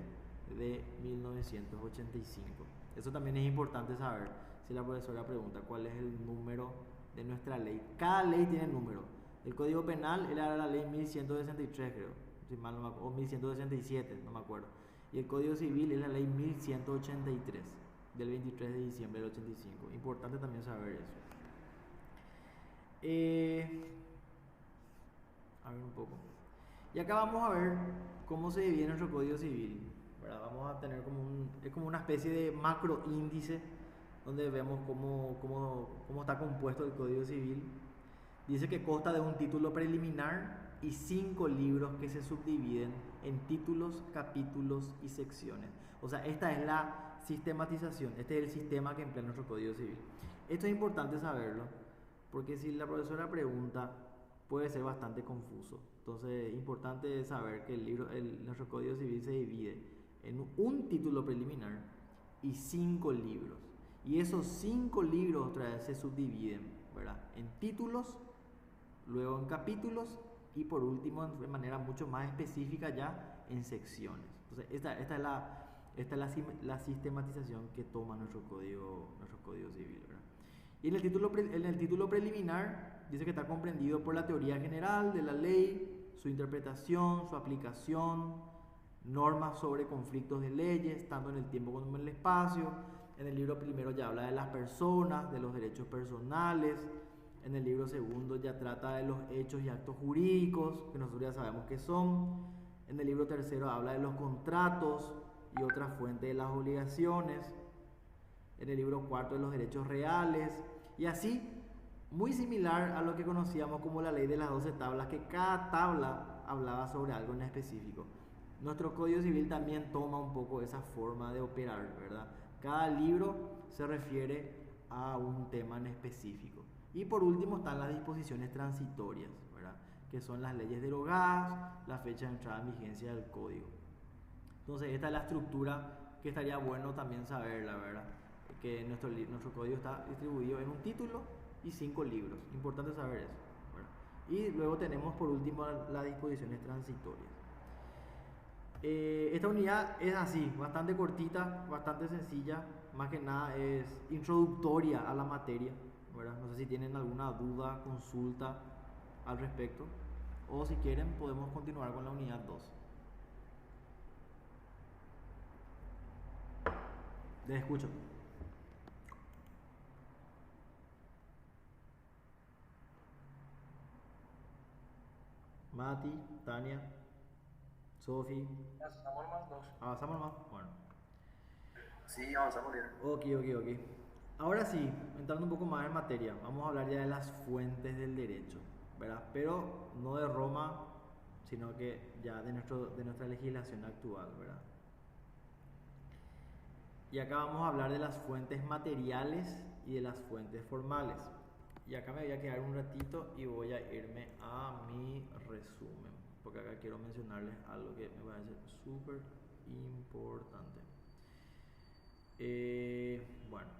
de 1985. Eso también es importante saber. Si la profesora pregunta cuál es el número de nuestra ley, cada ley tiene número. El Código Penal era la ley 1163, creo, si mal no me acuerdo, o 1167, no me acuerdo. Y el Código Civil es la ley 1183 del 23 de diciembre del 85. Importante también saber eso. A ver un poco. Y acá vamos a ver cómo se divide nuestro Código Civil, ¿verdad? Vamos a tener es como una especie de macro índice donde vemos cómo está compuesto el Código Civil. Dice que consta de un título preliminar y 5 libros que se subdividen en títulos, capítulos y secciones. O sea, esta es la sistematización, este es el sistema que emplea nuestro Código Civil. Esto es importante saberlo, porque si la profesora pregunta, puede ser bastante confuso. Entonces, es importante saber que nuestro Código Civil se divide en un título preliminar y 5 libros. Y esos 5 libros otra vez se subdividen, ¿verdad? En títulos, luego en capítulos y por último, de manera mucho más específica ya, en secciones. Entonces, esta es la sistematización que toma nuestro Código Civil, ¿verdad? Y en el título preliminar dice que está comprendido por la teoría general de la ley, su interpretación, su aplicación, normas sobre conflictos de leyes, tanto en el tiempo como en el espacio. En el libro primero ya habla de las personas, de los derechos personales. En el libro segundo ya trata de los hechos y actos jurídicos, que nosotros ya sabemos qué son. En el libro tercero habla de los contratos y otras fuentes de las obligaciones. En el libro cuarto de los derechos reales. Y así, muy similar a lo que conocíamos como la ley de las 12 tablas, que cada tabla hablaba sobre algo en específico. Nuestro Código Civil también toma un poco esa forma de operar, ¿verdad? Cada libro se refiere a un tema en específico. Y por último están las disposiciones transitorias, ¿verdad? Que son las leyes derogadas, la fecha de entrada en vigencia del código. Entonces esta es la estructura que estaría bueno también saber, la verdad, que nuestro código está distribuido en un título y 5 libros. Importante saber eso, ¿verdad? Y luego tenemos por último las disposiciones transitorias. Esta unidad es así, bastante cortita, bastante sencilla, más que nada es introductoria a la materia, ¿verdad? No sé si tienen alguna duda, consulta al respecto, o si quieren podemos continuar con la unidad 2. Les escucho. Mati, Tania, Sofi. Avanzamos más 2. ¿Avanzamos más? Bueno. Sí, avanzamos bien. Ok. Ahora sí, entrando un poco más en materia, vamos a hablar ya de las fuentes del derecho, ¿verdad? Pero no de Roma, sino que ya de nuestra legislación actual, ¿verdad? Y acá vamos a hablar de las fuentes materiales y de las fuentes formales. Y acá me voy a quedar un ratito y voy a irme a mi resumen, porque acá quiero mencionarles algo que me parece súper importante. Bueno,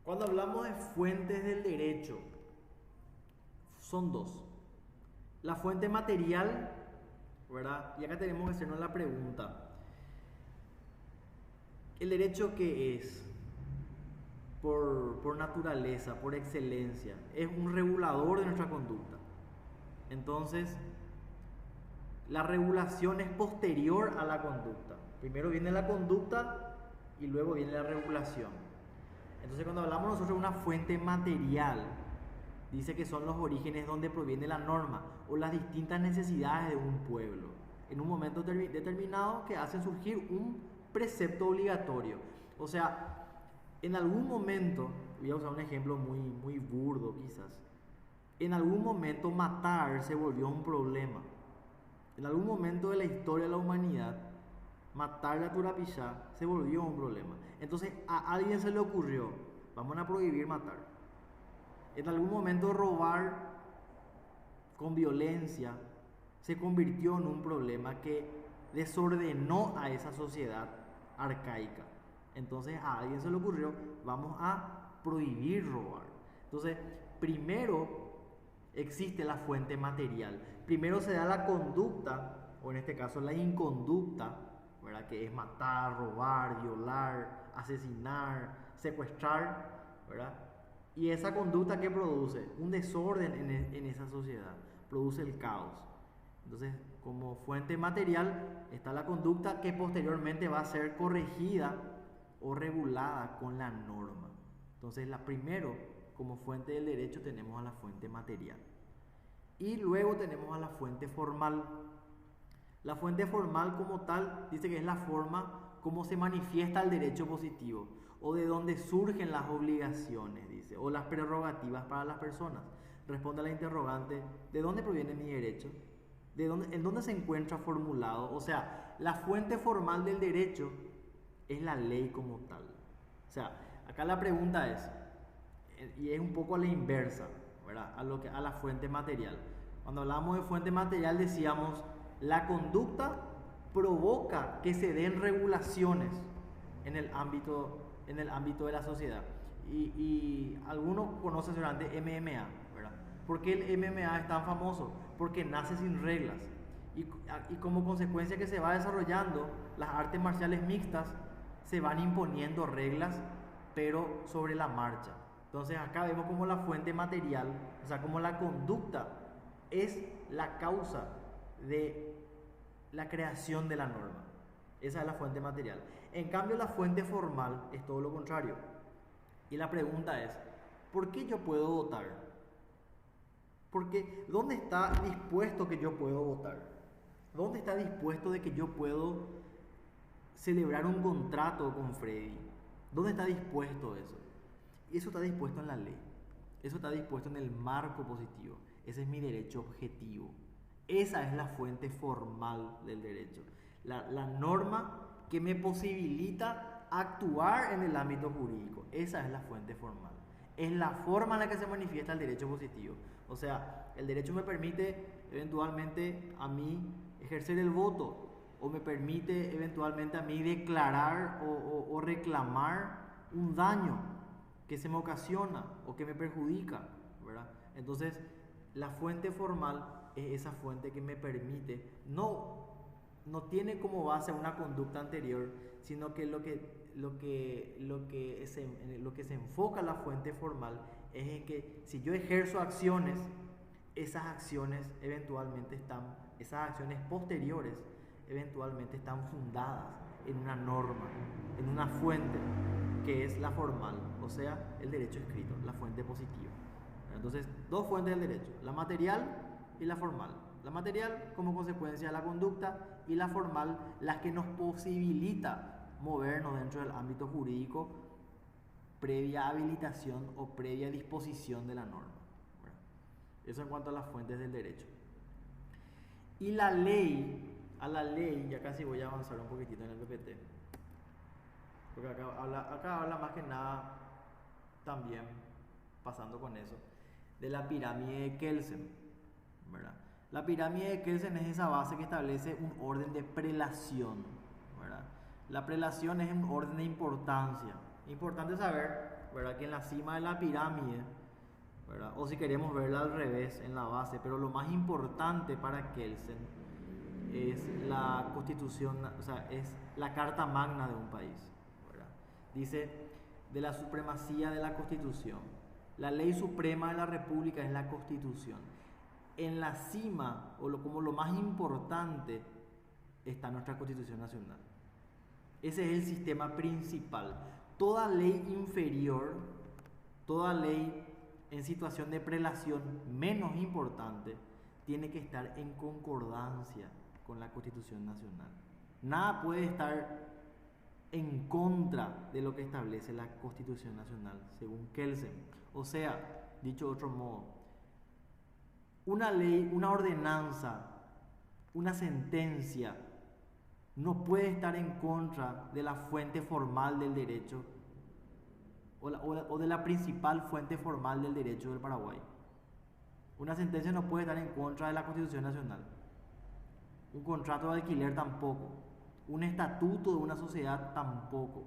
cuando hablamos de fuentes del derecho, son dos. La fuente material, ¿verdad? Y acá tenemos que hacernos la pregunta: ¿el derecho qué es? Por naturaleza, por excelencia, es un regulador de nuestra conducta. Entonces, la regulación es posterior a la conducta. Primero viene la conducta y luego viene la regulación. Entonces, cuando hablamos nosotros de una fuente material, dice que son los orígenes donde proviene la norma o las distintas necesidades de un pueblo en un momento determinado que hacen surgir un precepto obligatorio. O sea, en algún momento, voy a usar un ejemplo muy burdo quizás, en algún momento matar se volvió un problema. En algún momento de la historia de la humanidad, matar la Turapillá se volvió un problema. Entonces a alguien se le ocurrió, vamos a prohibir matar. En algún momento robar con violencia se convirtió en un problema que desordenó a esa sociedad arcaica. Entonces a alguien se le ocurrió, vamos a prohibir robar. Entonces, primero existe la fuente material. Primero se da la conducta, o en este caso la inconducta, ¿verdad? Que es matar, robar, violar, asesinar, secuestrar, ¿verdad? Y esa conducta que produce un desorden en esa sociedad, produce el caos. Entonces, como fuente material está la conducta que posteriormente va a ser corregida o regulada con la norma. Entonces, primero, como fuente del derecho tenemos a la fuente material. Y luego tenemos a la fuente formal. La fuente formal como tal dice que es la forma como se manifiesta el derecho positivo o de donde surgen las obligaciones, dice, o las prerrogativas para las personas. Responde a la interrogante, ¿de dónde proviene mi derecho? ¿En dónde se encuentra formulado? O sea, la fuente formal del derecho es la ley como tal. O sea, acá la pregunta es, y es un poco a la inversa, ¿verdad? A la fuente material. Cuando hablamos de fuente material decíamos, la conducta provoca que se den regulaciones en el ámbito de la sociedad. Y algunos conocen seguramente MMA, ¿verdad? ¿Por qué el MMA es tan famoso? Porque nace sin reglas. Y como consecuencia que se va desarrollando, las artes marciales mixtas se van imponiendo reglas, pero sobre la marcha. Entonces acá vemos como la fuente material, o sea, como la conducta es la causa de la creación de la norma. Esa es la fuente material. En cambio, la fuente formal es todo lo contrario. Y la pregunta es, ¿por qué yo puedo votar? Porque ¿dónde está dispuesto que yo puedo votar? ¿Dónde está dispuesto de que yo puedo celebrar un contrato con Freddy? ¿Dónde está dispuesto eso? Y eso está dispuesto en la ley. Eso está dispuesto en el marco positivo. Ese es mi derecho objetivo. Esa es la fuente formal del derecho. La norma que me posibilita actuar en el ámbito jurídico. Esa es la fuente formal. Es la forma en la que se manifiesta el derecho positivo. O sea, el derecho me permite eventualmente a mí ejercer el voto, o me permite eventualmente a mí declarar o reclamar un daño que se me ocasiona o que me perjudica, ¿verdad? Entonces, la fuente formal es esa fuente que me permite, no tiene como base una conducta anterior, sino que lo que se enfoca la fuente formal es en que si yo ejerzo acciones, esas acciones posteriores eventualmente están fundadas en una norma, en una fuente que es la formal, o sea, el derecho escrito, la fuente positiva. Entonces, dos fuentes del derecho, la material y la formal. La material como consecuencia de la conducta y la formal la que nos posibilita movernos dentro del ámbito jurídico previa habilitación o previa disposición de la norma. Bueno, eso en cuanto a las fuentes del derecho. Y a la ley, ya casi voy a avanzar un poquitito en el PPT, porque acá habla más que nada también, pasando con eso, de la pirámide de Kelsen, ¿verdad? La pirámide de Kelsen es esa base que establece un orden de prelación, ¿verdad? La prelación es un orden de importancia. Importante saber, ¿verdad?, que en la cima de la pirámide, ¿verdad?, o si queremos verla al revés, en la base, pero lo más importante para Kelsen es la constitución, o sea, es la carta magna de un país, ¿verdad? Dice, de la supremacía de la constitución. La ley suprema de la república es la constitución. En la cima, como lo más importante, está nuestra Constitución Nacional. Ese es el sistema principal. Toda ley inferior, toda ley en situación de prelación menos importante, tiene que estar en concordancia con la Constitución Nacional. Nada puede estar en contra de lo que establece la Constitución Nacional, según Kelsen. O sea, dicho de otro modo, una ley, una ordenanza, una sentencia no puede estar en contra de la fuente formal del derecho o de la principal fuente formal del derecho del Paraguay. Una sentencia no puede estar en contra de la Constitución Nacional. Un contrato de alquiler tampoco. Un estatuto de una sociedad tampoco.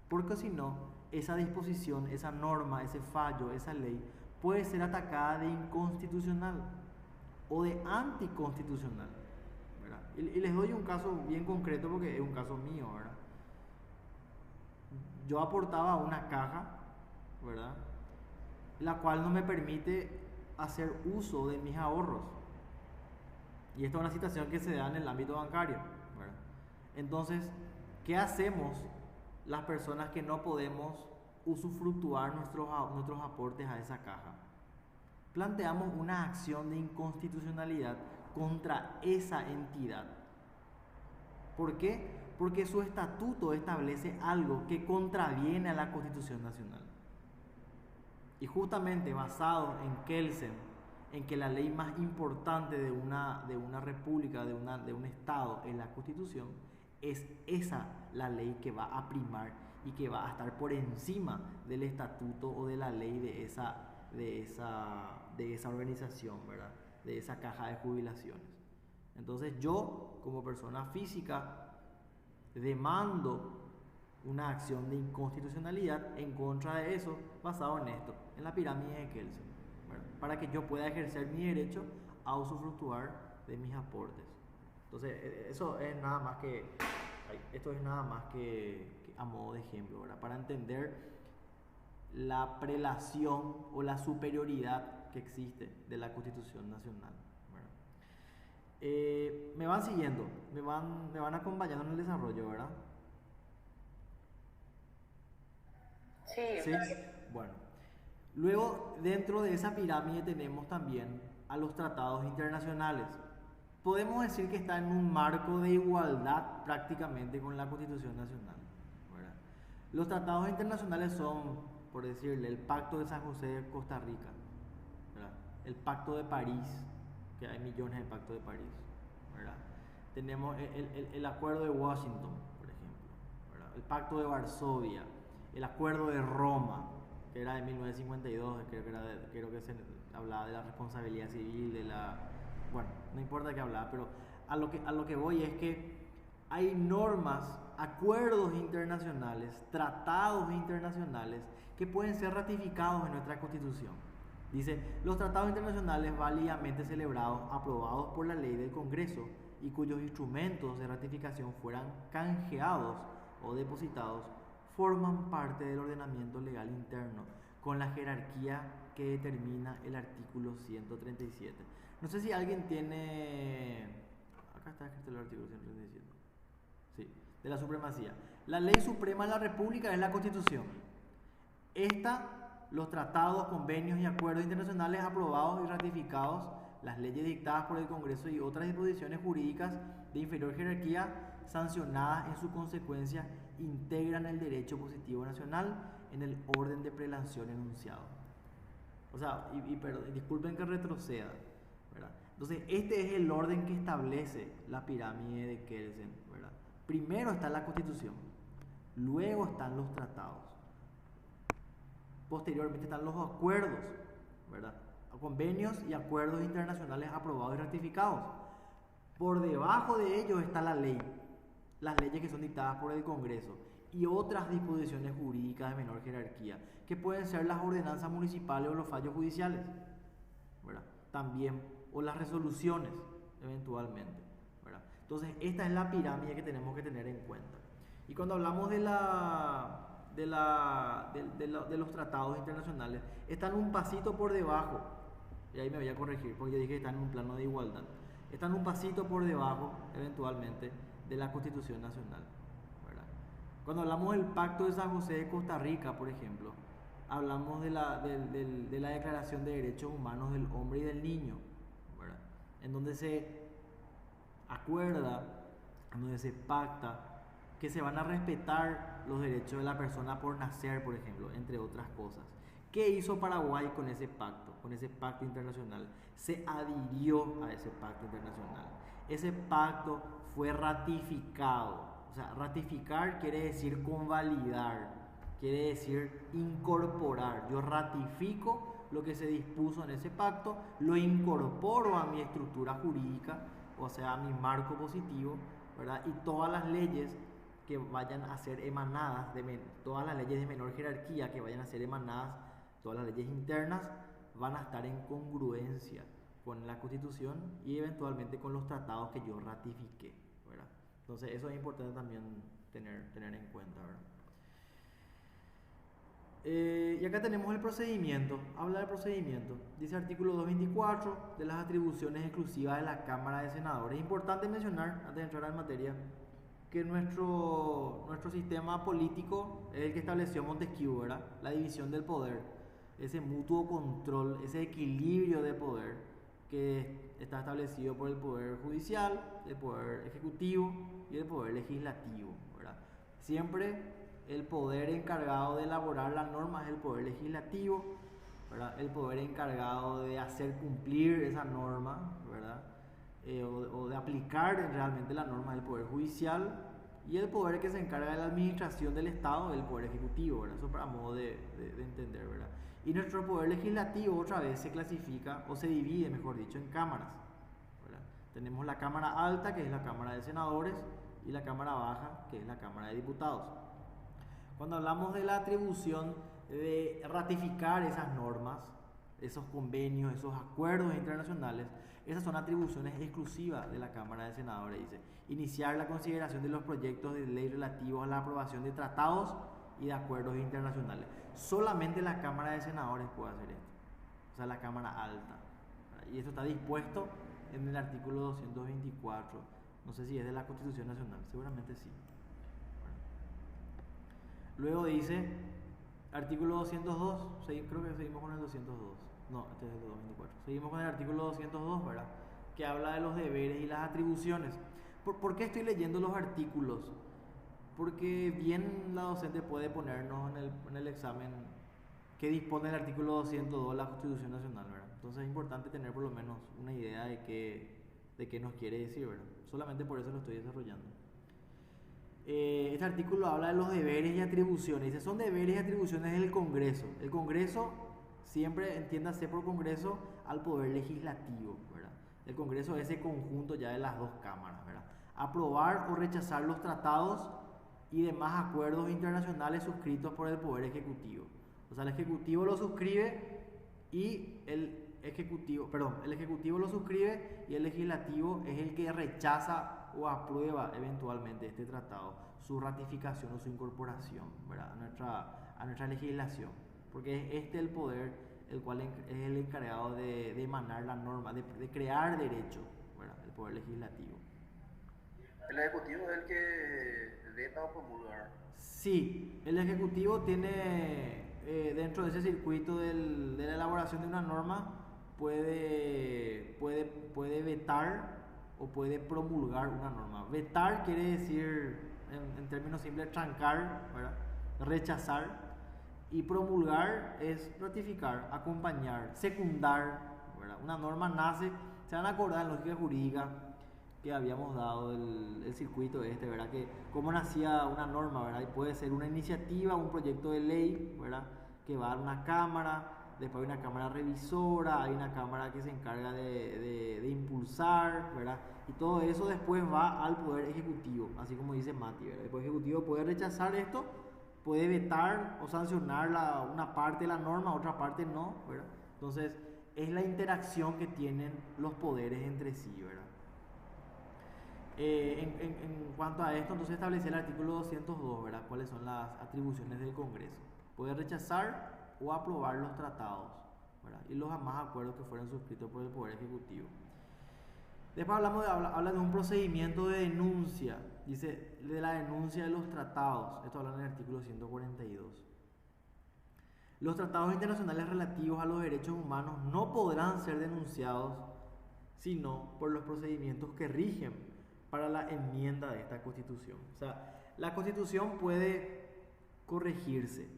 porque si no, esa disposición, esa norma, ese fallo, esa ley puede ser atacada de inconstitucional o de anticonstitucional, ¿verdad? Y les doy un caso bien concreto porque es un caso mío, ¿verdad? Yo aportaba una caja, ¿verdad?, la cual no me permite hacer uso de mis ahorros. Y esta es una situación que se da en el ámbito bancario, ¿verdad? Entonces, ¿qué hacemos las personas que no podemos usufructuar nuestros aportes a esa caja? Planteamos una acción de inconstitucionalidad contra esa entidad. ¿Por qué? Porque su estatuto establece algo que contraviene a la Constitución Nacional. Y justamente basado en Kelsen, en que la ley más importante de una república, de un estado, es la Constitución, es esa la ley que va a primar y que va a estar por encima del estatuto o de la ley de esa organización, ¿verdad?, de esa caja de jubilaciones. Entonces yo, como persona física, demando una acción de inconstitucionalidad en contra de eso, basado en esto, en la pirámide de Kelsen, ¿verdad?, para que yo pueda ejercer mi derecho a usufructuar de mis aportes. Entonces, esto es nada más que a modo de ejemplo, ¿verdad?, para entender la prelación o la superioridad que existe de la Constitución Nacional, ¿verdad? Me van siguiendo, me van acompañando en el desarrollo, ¿verdad? Sí. Bueno, luego dentro de esa pirámide tenemos también a los tratados internacionales. Podemos decir que está en un marco de igualdad prácticamente con la Constitución Nacional, ¿verdad? Los tratados internacionales son, por decirle, el Pacto de San José de Costa Rica, ¿verdad?, el Pacto de París, que hay millones de pactos de París, ¿verdad? Tenemos el Acuerdo de Washington, por ejemplo, ¿verdad?, el Pacto de Varsovia, el Acuerdo de Roma, que era de 1952, creo que se hablaba de la responsabilidad civil, bueno, no importa qué hablaba, pero a lo que voy es que hay normas, acuerdos internacionales, tratados internacionales que pueden ser ratificados en nuestra Constitución. Dice, los tratados internacionales válidamente celebrados, aprobados por la ley del Congreso y cuyos instrumentos de ratificación fueran canjeados o depositados, forman parte del ordenamiento legal interno, con la jerarquía que determina el artículo 137. No sé si alguien tiene... Acá está escrito el artículo 137. Sí, de la supremacía. La ley suprema de la República es la Constitución. Los tratados, convenios y acuerdos internacionales aprobados y ratificados, las leyes dictadas por el Congreso y otras disposiciones jurídicas de inferior jerarquía sancionadas en su consecuencia integran el derecho positivo nacional en el orden de prelación enunciado. O sea, disculpen que retroceda, ¿verdad? Entonces, este es el orden que establece la pirámide de Kelsen, ¿verdad? Primero está la Constitución, luego están los tratados, posteriormente están los acuerdos, ¿verdad?, convenios y acuerdos internacionales aprobados y ratificados. Por debajo de ellos está la ley, las leyes que son dictadas por el Congreso y otras disposiciones jurídicas de menor jerarquía, que pueden ser las ordenanzas municipales o los fallos judiciales, ¿verdad?, también, o las resoluciones eventualmente, ¿verdad? Entonces, esta es la pirámide que tenemos que tener en cuenta. Y cuando hablamos de los tratados internacionales, están un pasito por debajo, y ahí me voy a corregir porque yo dije que están en un plano de igualdad, están un pasito por debajo eventualmente de la Constitución Nacional, ¿verdad? Cuando hablamos del Pacto de San José de Costa Rica, por ejemplo, hablamos de la Declaración de Derechos Humanos del Hombre y del Niño, ¿verdad?, en donde se acuerda, en donde se pacta que se van a respetar los derechos de la persona por nacer, por ejemplo, entre otras cosas. ¿Qué hizo Paraguay con ese pacto internacional? Se adhirió a ese pacto internacional. Ese pacto fue ratificado. O sea, ratificar quiere decir convalidar, quiere decir incorporar. Yo ratifico lo que se dispuso en ese pacto, lo incorporo a mi estructura jurídica, o sea, a mi marco positivo, ¿verdad? Y todas las leyes que vayan a ser emanadas, todas las leyes de menor jerarquía que vayan a ser emanadas, todas las leyes internas, van a estar en congruencia con la Constitución y eventualmente con los tratados que yo ratifiqué, ¿verdad? Entonces eso es importante también tener en cuenta, ¿verdad? Y acá tenemos el procedimiento, habla del procedimiento, dice artículo 224 de las atribuciones exclusivas de la Cámara de Senadores. Es importante mencionar, antes de entrar en materia, que nuestro sistema político es el que estableció Montesquieu, ¿verdad? La división del poder, ese mutuo control, ese equilibrio de poder que está establecido por el poder judicial, el poder ejecutivo y el poder legislativo, ¿verdad? Siempre el poder encargado de elaborar la norma es el poder legislativo, ¿verdad? El poder encargado de hacer cumplir esa norma, ¿verdad? O de aplicar realmente la norma del poder judicial, y el poder que se encarga de la administración del Estado es el poder ejecutivo, ¿verdad? Eso para modo de entender, ¿verdad? Y nuestro poder legislativo otra vez se clasifica o se divide, mejor dicho, en cámaras, ¿verdad? Tenemos la Cámara Alta, que es la Cámara de Senadores, y la Cámara Baja, que es la Cámara de Diputados. Cuando hablamos de la atribución de ratificar esas normas, esos convenios, esos acuerdos internacionales, esas son atribuciones exclusivas de la Cámara de Senadores. Dice, iniciar la consideración de los proyectos de ley relativos a la aprobación de tratados y de acuerdos internacionales. Solamente la Cámara de Senadores puede hacer esto, o sea, la Cámara Alta. Y esto está dispuesto en el artículo 224, no sé si es de la Constitución Nacional, seguramente sí. Luego dice, artículo 202, creo que seguimos con el 202, no, este es el 224. Seguimos con el artículo 202, ¿verdad? Que habla de los deberes y las atribuciones. ¿Por qué estoy leyendo los artículos? Porque bien la docente puede ponernos en el examen que dispone el artículo 202 de la Constitución Nacional, ¿verdad? Entonces es importante tener por lo menos una idea de qué nos quiere decir, ¿verdad? Solamente por eso lo estoy desarrollando. Este artículo habla de los deberes y atribuciones. Dice, son deberes y atribuciones del Congreso. El Congreso, siempre entiéndase por Congreso al poder legislativo, ¿verdad? El Congreso es ese conjunto ya de las dos cámaras, ¿verdad? Aprobar o rechazar los tratados y demás acuerdos internacionales suscritos por el Poder Ejecutivo. O sea, el Ejecutivo lo suscribe y el Ejecutivo lo suscribe y el Legislativo es el que rechaza o aprueba eventualmente este tratado, su ratificación o su incorporación, ¿verdad? a nuestra legislación, porque es el poder el cual es el encargado de emanar la norma, de crear derecho, ¿verdad? El poder legislativo. ¿El Ejecutivo es el que veta o promulga? Sí, el Ejecutivo tiene dentro de ese circuito de la elaboración de una norma puede vetar o puede promulgar una norma. Vetar quiere decir, en términos simples, trancar, ¿verdad? Rechazar, y promulgar es ratificar, acompañar, secundar, ¿verdad? Una norma nace, se van a acordar en lógica jurídica que habíamos dado el circuito ¿verdad? Que cómo nacía una norma, ¿verdad? Y puede ser una iniciativa, un proyecto de ley, ¿verdad? Que va a una cámara, después hay una cámara revisora, hay una cámara que se encarga de impulsar, ¿verdad? Y todo eso después va al Poder Ejecutivo, así como dice Mati, ¿verdad? El Poder Ejecutivo puede rechazar esto, puede vetar o sancionar una parte de la norma, otra parte no, ¿verdad? Entonces, es la interacción que tienen los poderes entre sí, ¿verdad? En cuanto a esto, entonces establece el artículo 202, ¿verdad? ¿Cuáles son las atribuciones del Congreso? Puede rechazar o aprobar los tratados, ¿verdad? Y los demás acuerdos que fueron suscritos por el Poder Ejecutivo. Después habla de un procedimiento de denuncia, dice de la denuncia de los tratados. Esto habla en el artículo 142. Los tratados internacionales relativos a los derechos humanos no podrán ser denunciados sino por los procedimientos que rigen para la enmienda de esta Constitución. O sea, la Constitución puede corregirse,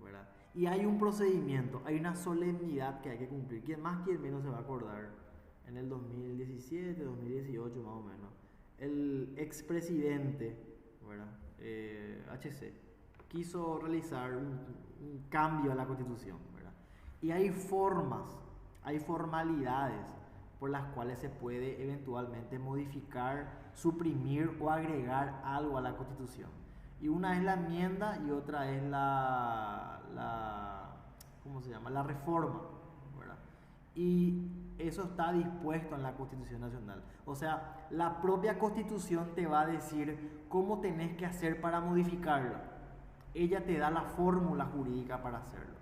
¿verdad? Y hay un procedimiento, hay una solemnidad que hay que cumplir. ¿Quién más, quién menos se va a acordar? En el 2017, 2018 más o menos, el expresidente, ¿verdad? HC, quiso realizar un cambio a la Constitución, ¿verdad? Y hay formas, hay formalidades por las cuales se puede eventualmente modificar, suprimir o agregar algo a la Constitución. Y una es la enmienda y otra es ¿cómo se llama? La reforma, ¿verdad? Y eso está dispuesto en la Constitución Nacional. O sea, la propia Constitución te va a decir cómo tenés que hacer para modificarla. Ella te da la fórmula jurídica para hacerlo.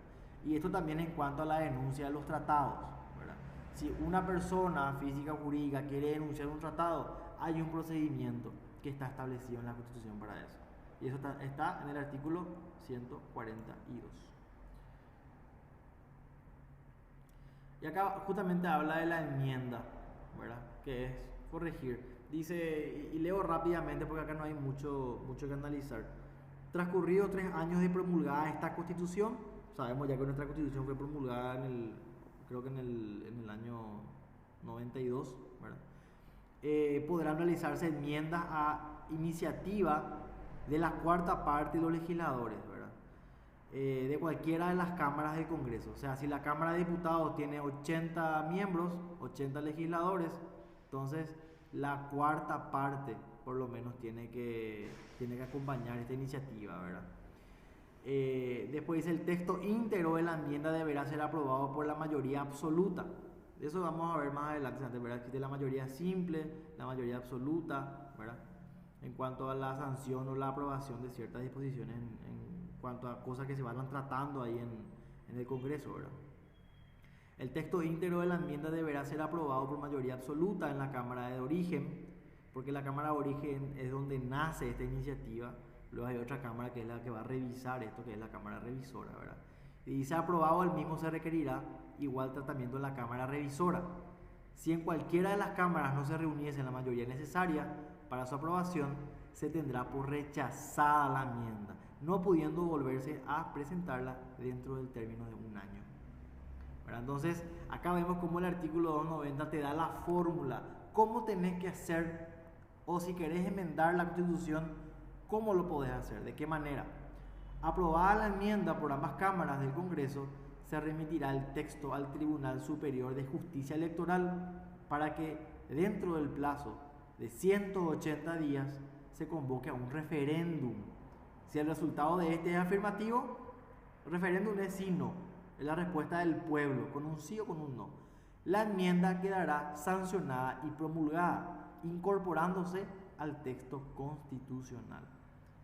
Y esto también en cuanto a la denuncia de los tratados, ¿verdad? Si una persona física o jurídica quiere denunciar un tratado, hay un procedimiento que está establecido en la Constitución para eso. Y eso está en el artículo 142. Y acá justamente habla de la enmienda, ¿verdad? Que es corregir. Dice, y leo rápidamente porque acá no hay mucho que analizar. Transcurridos 3 años de promulgada esta Constitución, sabemos ya que nuestra Constitución fue promulgada creo que en el año 92, ¿verdad? Podrán realizarse enmiendas a iniciativa de la cuarta parte de los legisladores, ¿verdad? De cualquiera de las cámaras del Congreso. O sea, si la Cámara de Diputados tiene 80 miembros, 80 legisladores, entonces la cuarta parte por lo menos tiene que acompañar esta iniciativa, ¿verdad? Después dice, el texto íntegro de la enmienda deberá ser aprobado por la mayoría absoluta. Eso vamos a ver más adelante, ¿verdad? Existe la mayoría simple, la mayoría absoluta, ¿verdad? En cuanto a la sanción o la aprobación de ciertas disposiciones en cuanto a cosas que se van tratando ahí en el Congreso, ¿verdad? El texto íntegro de la enmienda deberá ser aprobado por mayoría absoluta en la Cámara de Origen, porque la Cámara de Origen es donde nace esta iniciativa. Luego hay otra Cámara que es la que va a revisar esto, que es la Cámara Revisora, ¿verdad? Y dice aprobado, el mismo se requerirá igual tratamiento en la Cámara Revisora. Si en cualquiera de las cámaras no se reuniese la mayoría necesaria para su aprobación, se tendrá por rechazada la enmienda, no pudiendo volverse a presentarla dentro del término de un año. ¿Verdad? Entonces, acá vemos cómo el artículo 290 te da la fórmula, cómo tenés que hacer, o si querés enmendar la Constitución, cómo lo podés hacer, de qué manera. Aprobada la enmienda por ambas cámaras del Congreso, se remitirá el texto al Tribunal Superior de Justicia Electoral para que dentro del plazo de 180 días se convoque a un referéndum. Si el resultado de este es afirmativo, el referéndum es sí, no, es la respuesta del pueblo, con un sí o con un no. La enmienda quedará sancionada y promulgada, incorporándose al texto constitucional.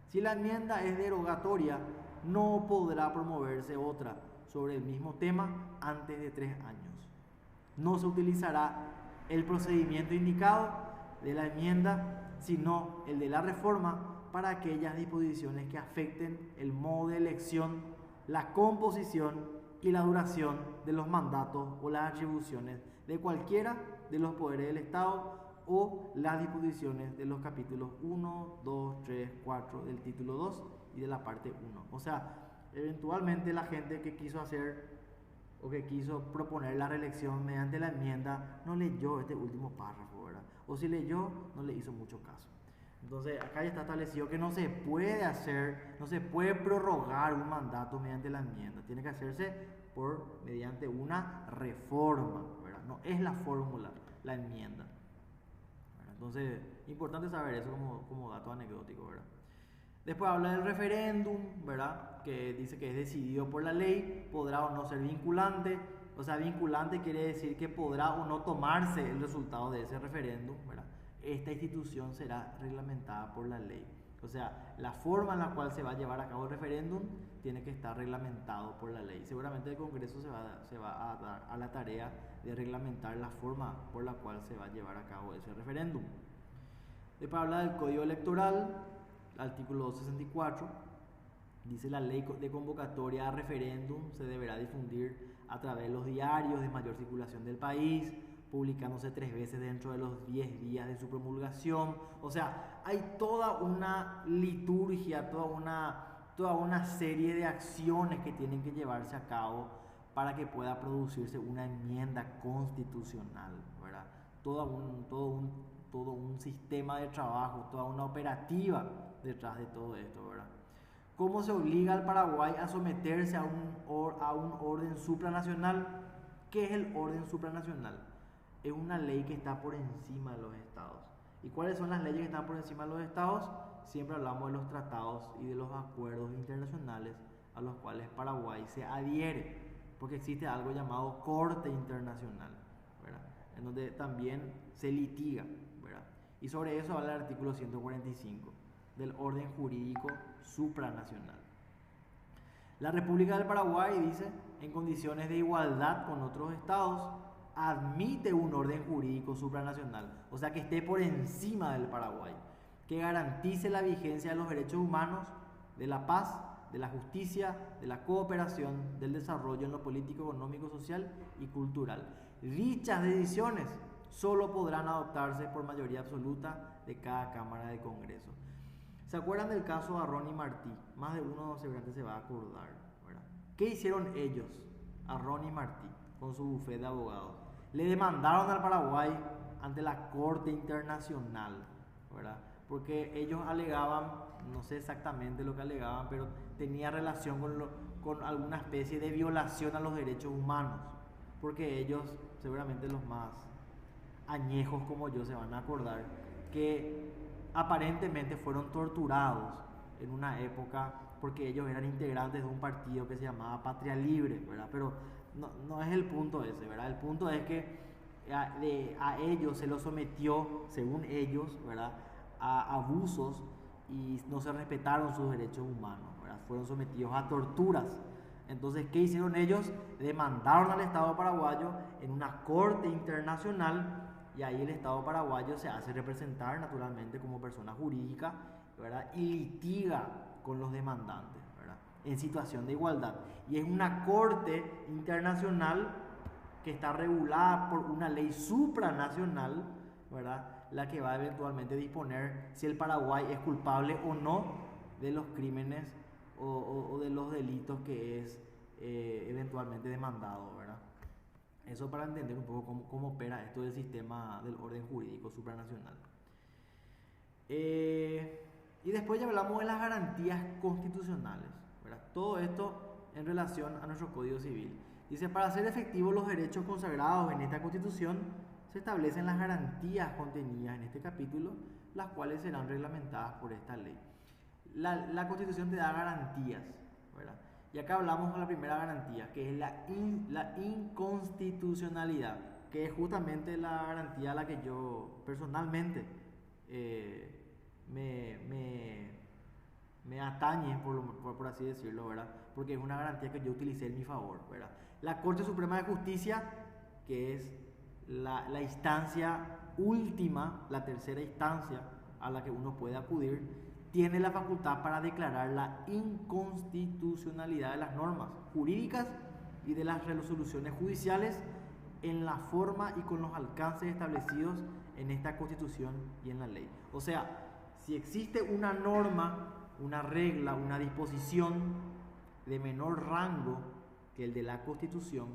Si la enmienda es derogatoria, no podrá promoverse otra sobre el mismo tema antes de 3 años. No se utilizará el procedimiento indicado de la enmienda, sino el de la reforma para aquellas disposiciones que afecten el modo de elección, la composición y la duración de los mandatos o las atribuciones de cualquiera de los poderes del Estado o las disposiciones de los capítulos 1, 2, 3, 4 del título 2 y de la parte 1. O sea, eventualmente la gente que quiso hacer o que quiso proponer la reelección mediante la enmienda no leyó este último párrafo, ¿verdad? O si leyó, no le hizo mucho caso. Entonces, acá ya está establecido que no se puede hacer, no se puede prorrogar un mandato mediante la enmienda. Tiene que hacerse mediante una reforma, ¿verdad? No es la fórmula, la enmienda. Entonces, importante saber eso como dato anecdótico, ¿verdad? Después habla del referéndum, ¿verdad? Que dice que es decidido por la ley, podrá o no ser vinculante. O sea, vinculante quiere decir que podrá o no tomarse el resultado de ese referéndum, ¿verdad? Esta institución será reglamentada por la ley. O sea, la forma en la cual se va a llevar a cabo el referéndum tiene que estar reglamentado por la ley. Seguramente el Congreso se va a dar a la tarea de reglamentar la forma por la cual se va a llevar a cabo ese referéndum. Después habla del Código Electoral, artículo 264, dice la ley de convocatoria a referéndum se deberá difundir a través de los diarios de mayor circulación del país, publicándose 3 veces dentro de los 10 días de su promulgación. O sea, hay toda una liturgia, toda una serie de acciones que tienen que llevarse a cabo para que pueda producirse una enmienda constitucional, ¿verdad? Todo un sistema de trabajo, toda una operativa detrás de todo esto, ¿verdad? ¿Cómo se obliga al Paraguay a someterse a un orden supranacional? ¿Qué es el orden supranacional? es una ley que está por encima de los estados. ¿Y cuáles son las leyes que están por encima de los estados? Siempre hablamos de los tratados y de los acuerdos internacionales a los cuales Paraguay se adhiere, porque existe algo llamado Corte Internacional, ¿verdad? En donde también se litiga, ¿verdad? Y sobre eso habla el artículo 145 del orden jurídico supranacional. La República del Paraguay, dice, en condiciones de igualdad con otros estados, admite un orden jurídico supranacional, o sea que esté por encima del Paraguay, que garantice la vigencia de los derechos humanos, de la paz, de la justicia, de la cooperación, del desarrollo en lo político, económico, social y cultural. Dichas decisiones solo podrán adoptarse por mayoría absoluta de cada Cámara de Congreso. ¿Se acuerdan del caso Arrón y Martí? Más de uno seguramente se va a acordar, ¿verdad? ¿Qué hicieron ellos, Arrón y Martí, con su bufete de abogados? Le demandaron al Paraguay ante la Corte Internacional, ¿verdad? Porque ellos alegaban, no sé exactamente lo que alegaban, pero tenía relación con alguna especie de violación a los derechos humanos, porque ellos, seguramente los más añejos como yo, se van a acordar que aparentemente fueron torturados en una época porque ellos eran integrantes de un partido que se llamaba Patria Libre, ¿verdad? Pero no es el punto ese, ¿verdad? El punto es que a ellos se los sometió, según ellos, ¿verdad?, a abusos y no se respetaron sus derechos humanos, ¿verdad? Fueron sometidos a torturas. Entonces, ¿qué hicieron ellos? Demandaron al Estado paraguayo en una corte internacional, y ahí el Estado paraguayo se hace representar naturalmente como persona jurídica, ¿verdad?, y litiga con los demandantes, ¿verdad?, en situación de igualdad. Y es una corte internacional que está regulada por una ley supranacional, ¿verdad?, la que va a eventualmente disponer si el Paraguay es culpable o no de los crímenes o de los delitos que es eventualmente demandado, ¿verdad? Eso para entender un poco cómo opera esto del sistema del orden jurídico supranacional. Y después ya hablamos de las garantías constitucionales, ¿verdad? Todo esto en relación a nuestro Código Civil. Dice, para hacer efectivos los derechos consagrados en esta Constitución, se establecen las garantías contenidas en este capítulo, las cuales serán reglamentadas por esta ley. La Constitución te da garantías, ¿verdad? Y acá hablamos de la primera garantía, que es la inconstitucionalidad, que es justamente la garantía a la que yo personalmente me atañe, por así decirlo, ¿verdad? Porque es una garantía que yo utilicé en mi favor, ¿verdad? La Corte Suprema de Justicia, que es la instancia última, la tercera instancia a la que uno puede acudir, tiene la facultad para declarar la inconstitucionalidad de las normas jurídicas y de las resoluciones judiciales en la forma y con los alcances establecidos en esta Constitución y en la ley. O sea, si existe una norma, una regla, una disposición de menor rango que el de la Constitución,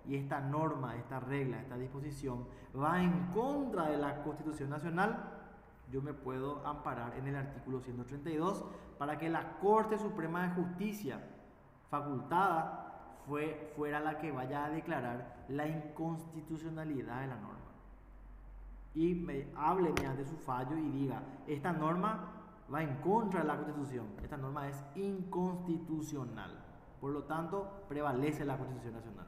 y esta norma, esta regla, esta disposición va en contra de la Constitución Nacional, yo me puedo amparar en el artículo 132 para que la Corte Suprema de Justicia facultada fuera la que vaya a declarar la inconstitucionalidad de la norma y me hable mediante su fallo y diga, esta norma va en contra de la Constitución, esta norma es inconstitucional, por lo tanto prevalece la Constitución Nacional,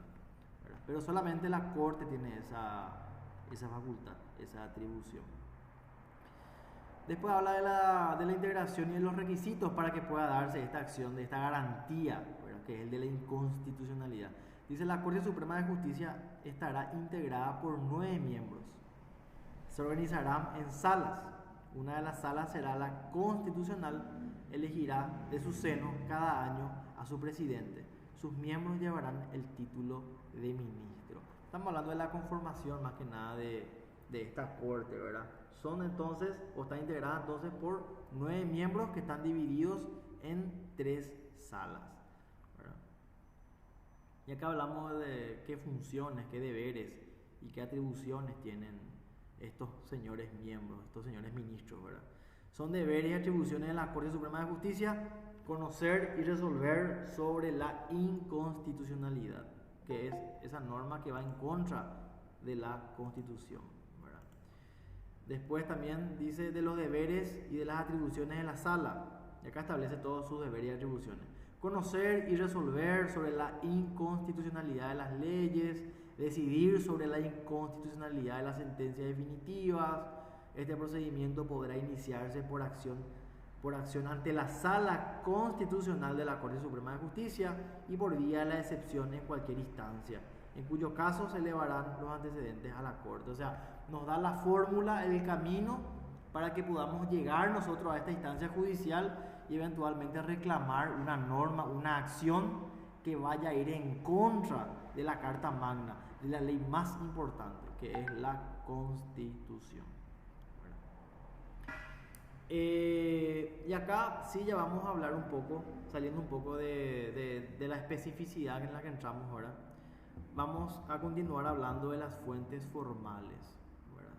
¿verdad? Pero solamente la Corte tiene esa facultad, esa atribución. Después habla de la integración y de los requisitos para que pueda darse esta acción, de esta garantía, ¿verdad?, que es el de la inconstitucionalidad. Dice, la Corte Suprema de Justicia estará integrada por 9 miembros. Se organizarán en salas. Una de las salas será la constitucional, elegirá de su seno cada año a su presidente. Sus miembros llevarán el título de ministro. Estamos hablando de la conformación más que nada de esta corte, ¿verdad? Son entonces, o está integrada entonces por 9 miembros que están divididos en 3 salas, ¿verdad? Y acá hablamos de qué funciones, qué deberes y qué atribuciones tienen estos señores miembros, estos señores ministros, ¿verdad? Son deberes y atribuciones de la Corte Suprema de Justicia: conocer y resolver sobre la inconstitucionalidad, que es esa norma que va en contra de la Constitución, ¿verdad? Después también dice de los deberes y de las atribuciones de la Sala, y acá establece todos sus deberes y atribuciones. Conocer y resolver sobre la inconstitucionalidad de las leyes, decidir sobre la inconstitucionalidad de las sentencias definitivas. Este procedimiento podrá iniciarse por acción ante la Sala Constitucional de la Corte Suprema de Justicia y por vía de la excepción en cualquier instancia, en cuyo caso se elevarán los antecedentes a la Corte. O sea, nos da la fórmula, el camino para que podamos llegar nosotros a esta instancia judicial y eventualmente reclamar una norma, una acción que vaya a ir en contra de la Carta Magna, de la ley más importante, que es la Constitución. Y acá sí ya vamos a hablar un poco, saliendo un poco de la especificidad en la que entramos ahora. Vamos a continuar hablando de las fuentes formales, ¿verdad?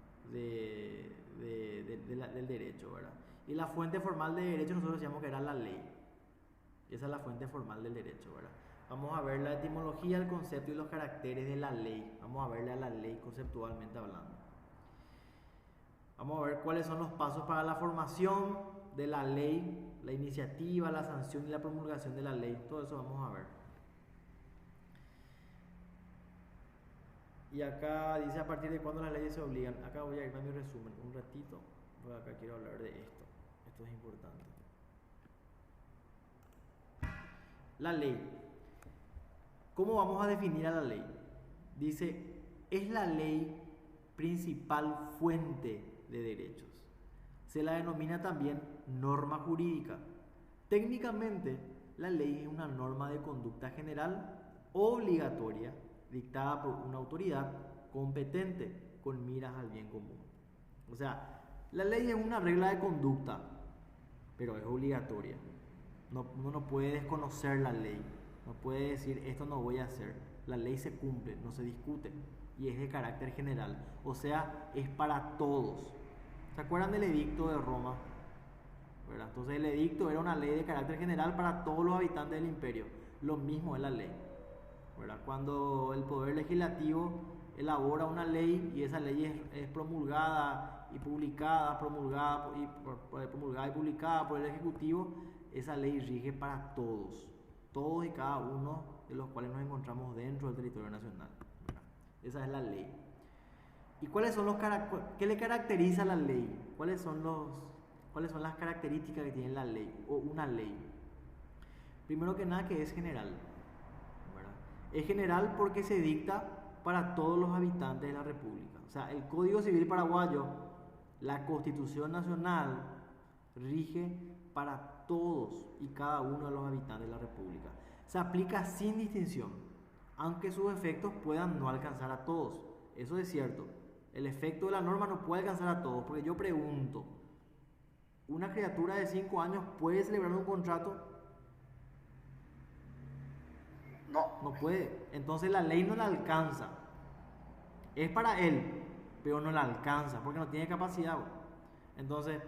Del derecho, ¿verdad? Y la fuente formal de derecho nosotros decíamos que era la ley. Esa es la fuente formal del derecho, ¿verdad? Vamos a ver la etimología, el concepto y los caracteres de la ley. Vamos a verle a la ley conceptualmente hablando. Vamos a ver cuáles son los pasos para la formación de la ley, la iniciativa, la sanción y la promulgación de la ley. Todo eso vamos a ver. Y acá dice a partir de cuándo las leyes se obligan. Acá voy a irme a mi resumen un ratito, porque acá quiero hablar de esto. Esto es importante. La ley. ¿Cómo vamos a definir a la ley? Dice, es la ley principal fuente de derechos. Se la denomina también norma jurídica. Técnicamente, la ley es una norma de conducta general obligatoria dictada por una autoridad competente con miras al bien común. O sea, la ley es una regla de conducta, pero es obligatoria. Uno no puede desconocer la ley, no puede decir esto no voy a hacer. La ley se cumple, no se discute y es de carácter general, o sea, es para todos. ¿Se acuerdan del edicto de Roma? ¿Verdad? Entonces el edicto era una ley de carácter general para todos los habitantes del imperio. Lo mismo es la ley, ¿verdad? Cuando el poder legislativo elabora una ley y esa ley es promulgada y publicada, promulgada y publicada por el ejecutivo, esa ley rige para todos y cada uno de los cuales nos encontramos dentro del territorio nacional, ¿verdad? Esa es la ley. ¿Y qué le caracteriza a la ley? ¿Cuáles son las características que tiene la ley o una ley? Primero que nada, que es general, ¿verdad? Es general porque se dicta para todos los habitantes de la República. O sea, el Código Civil paraguayo, la Constitución Nacional, rige para todos y cada uno de los habitantes de la República. Se aplica sin distinción, aunque sus efectos puedan no alcanzar a todos. Eso es cierto. El efecto de la norma no puede alcanzar a todos, porque yo pregunto, ¿una criatura de 5 años puede celebrar un contrato? No puede. Entonces la ley no la alcanza. Es para él, pero no la alcanza, porque no tiene capacidad. Entonces,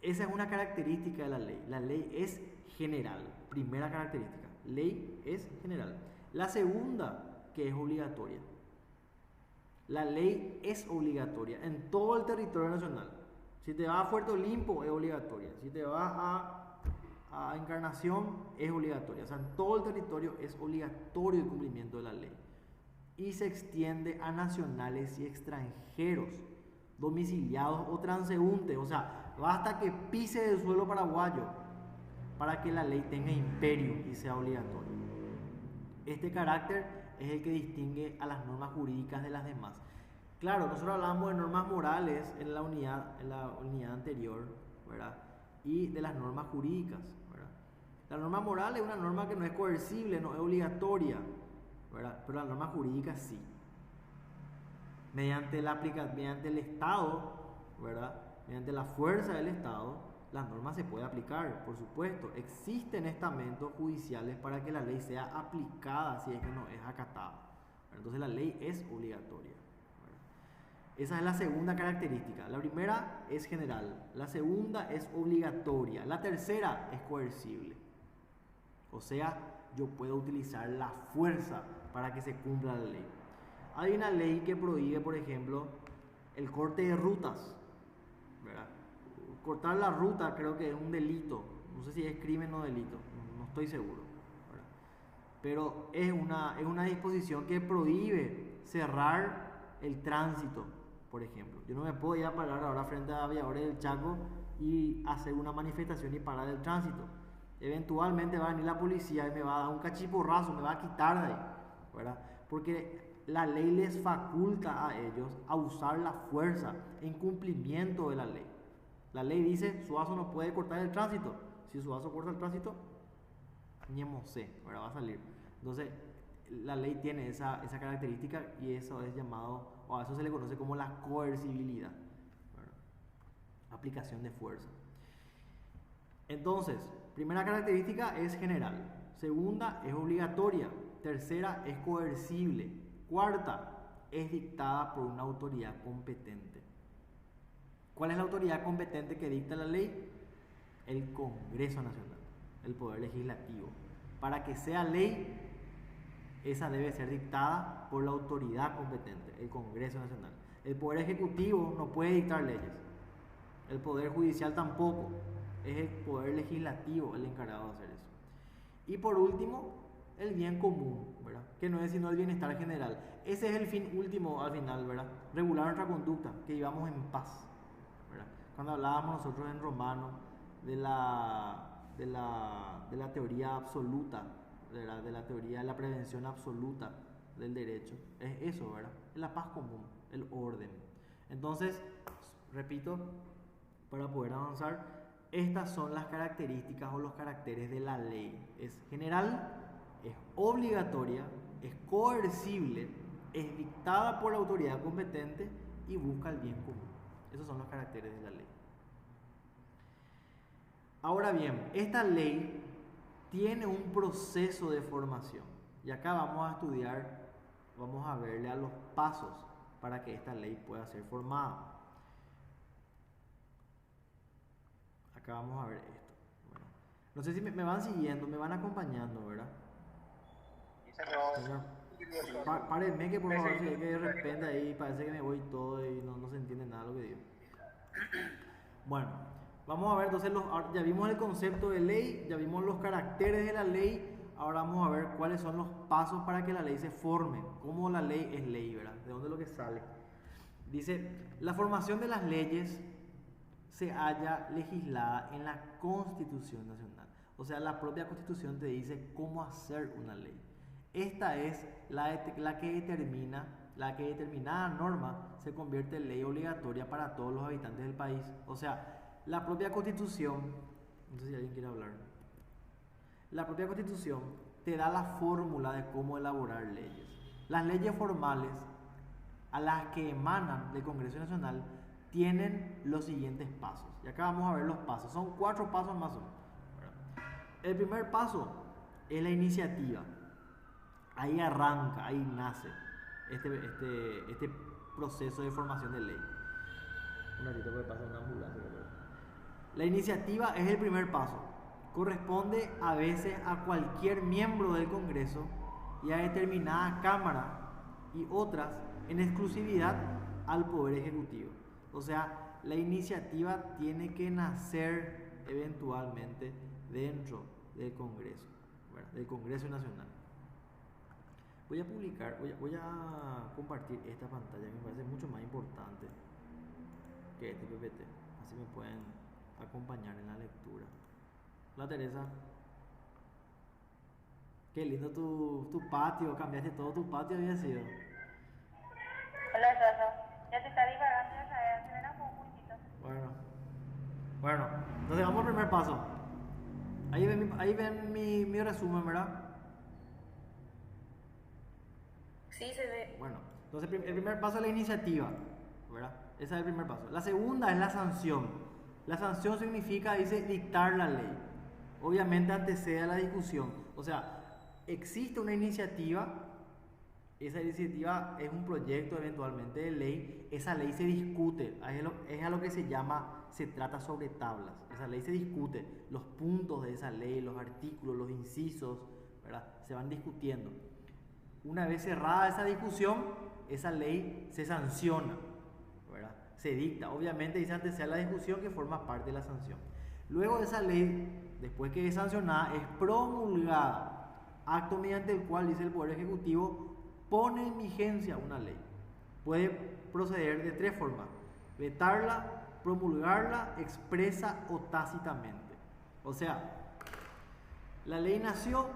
esa es una característica de la ley. La ley es general. Primera característica. Ley es general. La segunda, que es obligatoria. La ley es obligatoria en todo el territorio nacional. Si te vas a Puerto Limpo, es obligatoria. Si te vas a Encarnación, es obligatoria. O sea, en todo el territorio es obligatorio el cumplimiento de la ley. Y se extiende a nacionales y extranjeros, domiciliados o transeúntes. O sea, basta que pise el suelo paraguayo para que la ley tenga imperio y sea obligatoria. Este carácter es el que distingue a las normas jurídicas de las demás. Claro, nosotros hablamos de normas morales en la unidad anterior, ¿verdad? Y de las normas jurídicas, ¿verdad? La norma moral es una norma que no es coercible, no es obligatoria, ¿verdad? Pero la norma jurídica sí. Mediante el Estado, ¿verdad? Mediante la fuerza del Estado, las normas se pueden aplicar, por supuesto. Existen estamentos judiciales para que la ley sea aplicada si es que no es acatada. Entonces la ley es obligatoria, ¿verdad? Esa es la segunda característica. La primera es general, la segunda es obligatoria, la tercera es coercible. O sea, yo puedo utilizar la fuerza para que se cumpla la ley. Hay una ley que prohíbe, por ejemplo, el corte de rutas, ¿verdad? Cortar la ruta creo que es un delito. No sé si es crimen o delito, no estoy seguro, ¿verdad? Pero es una disposición que prohíbe cerrar el tránsito, por ejemplo. Yo no me puedo ir a parar ahora frente a Aviadores del Chaco y hacer una manifestación y parar el tránsito. Eventualmente va a venir la policía y me va a dar un cachiporrazo, me va a quitar de ahí, ¿verdad? Porque la ley les faculta a ellos a usar la fuerza en cumplimiento de la ley. La ley dice, Suazo no puede cortar el tránsito. Si Suazo corta el tránsito, ñemosé, ¿verdad? Va a salir. Entonces, la ley tiene esa característica y eso es llamado, o a eso se le conoce como la coercibilidad, ¿verdad? Aplicación de fuerza. Entonces, primera característica es general. Segunda, es obligatoria. Tercera, es coercible. Cuarta, es dictada por una autoridad competente. ¿Cuál es la autoridad competente que dicta la ley? El Congreso Nacional, el Poder Legislativo. Para que sea ley, esa debe ser dictada por la autoridad competente, el Congreso Nacional. El Poder Ejecutivo no puede dictar leyes. El Poder Judicial tampoco. Es el Poder Legislativo el encargado de hacer eso. Y por último, el bien común, ¿verdad? Que no es sino el bienestar general. Ese es el fin último al final, ¿verdad? Regular nuestra conducta, que vivamos en paz, ¿verdad? Cuando hablábamos nosotros en Romano de la teoría absoluta, de la teoría de la prevención absoluta del derecho, es eso, ¿verdad? Es la paz común, el orden. Entonces, repito, para poder avanzar, estas son las características o los caracteres de la ley. Es general, es obligatoria, es coercible, es dictada por la autoridad competente y busca el bien común. Esos son los caracteres de la ley. Ahora bien, esta ley tiene un proceso de formación. Y acá vamos a estudiar, vamos a verle a los pasos para que esta ley pueda ser formada. Acá vamos a ver esto. Bueno, no sé si me van siguiendo, me van acompañando, ¿verdad? Señor, párenme que por favor, si es que de repente ahí parece que me voy todo y no se entiende nada lo que digo. Bueno, vamos a ver entonces, ya vimos el concepto de ley, ya vimos los caracteres de la ley, ahora vamos a ver cuáles son los pasos para que la ley se forme, cómo la ley es ley, ¿verdad? De dónde es lo que sale. Dice, la formación de las leyes se halla legislada en la Constitución Nacional. O sea, la propia Constitución te dice cómo hacer una ley. Esta es la que determinada norma se convierte en ley obligatoria para todos los habitantes del país. O sea, la propia Constitución, no sé si alguien quiere hablar, la propia Constitución te da la fórmula de cómo elaborar leyes. Las leyes formales a las que emanan del Congreso Nacional tienen los siguientes pasos. Y acá vamos a ver los pasos. Son 4 pasos más o menos. El primer paso es la iniciativa. Ahí arranca, ahí nace este proceso de formación de ley. Un ratito que pasa una ambulancia. La iniciativa es el primer paso. Corresponde a veces a cualquier miembro del Congreso y a determinada Cámara y otras en exclusividad al Poder Ejecutivo. O sea, la iniciativa tiene que nacer eventualmente dentro del Congreso, ¿verdad? Del Congreso Nacional. Voy a compartir esta pantalla que me parece mucho más importante que este PPT. Así me pueden acompañar en la lectura. Hola Teresa. Qué lindo tu patio, cambiaste todo tu patio, había sido. Hola Soso, ya te está divagando, ya sabes, se verá un poquito. Bueno, entonces vamos al primer paso. Ahí ven mi resumen, ¿verdad? Sí, se ve. Bueno, entonces el primer paso es la iniciativa, ¿verdad? Ese es el primer paso. La segunda es la sanción. La sanción significa, dice, dictar la ley. Obviamente antecede a la discusión. O sea, existe una iniciativa, esa iniciativa es un proyecto eventualmente de ley, esa ley se discute, es a lo que se trata sobre tablas. Esa ley se discute, los puntos de esa ley, los artículos, los incisos, ¿verdad? Se van discutiendo. Una vez cerrada esa discusión, esa ley se sanciona, ¿verdad? Se dicta. Obviamente dice antes sea la discusión que forma parte de la sanción. Luego esa ley, después que es sancionada, es promulgada, acto mediante el cual, dice el Poder Ejecutivo, pone en vigencia una ley. Puede proceder de tres formas: vetarla, promulgarla, expresa o tácitamente. O sea, la ley nació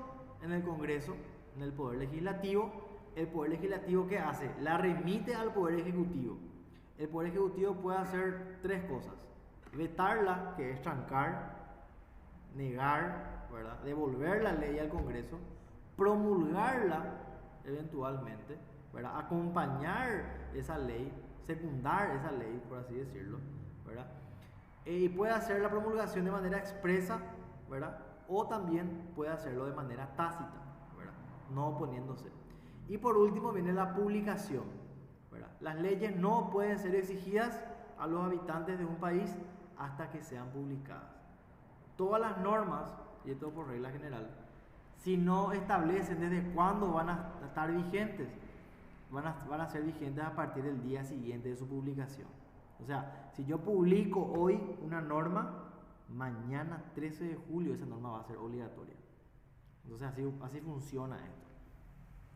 en el Congreso, en el Poder Legislativo. El Poder Legislativo, ¿qué hace? La remite al Poder Ejecutivo. El Poder Ejecutivo puede hacer tres cosas: vetarla, que es trancar, negar, ¿verdad? Devolver la ley al Congreso; promulgarla eventualmente, ¿verdad? Acompañar esa ley, secundar esa ley, por así decirlo, ¿verdad? Y puede hacer la promulgación de manera expresa, ¿verdad? O también puede hacerlo de manera tácita, ¿verdad? No oponiéndose. Y por último viene la publicación, ¿verdad? Las leyes no pueden ser exigidas a los habitantes de un país hasta que sean publicadas. Todas las normas, y esto por regla general, si no establecen desde cuándo van a estar vigentes, van a ser vigentes a partir del día siguiente de su publicación. O sea, si yo publico hoy una norma, mañana 13 de julio esa norma va a ser obligatoria. Entonces así funciona esto.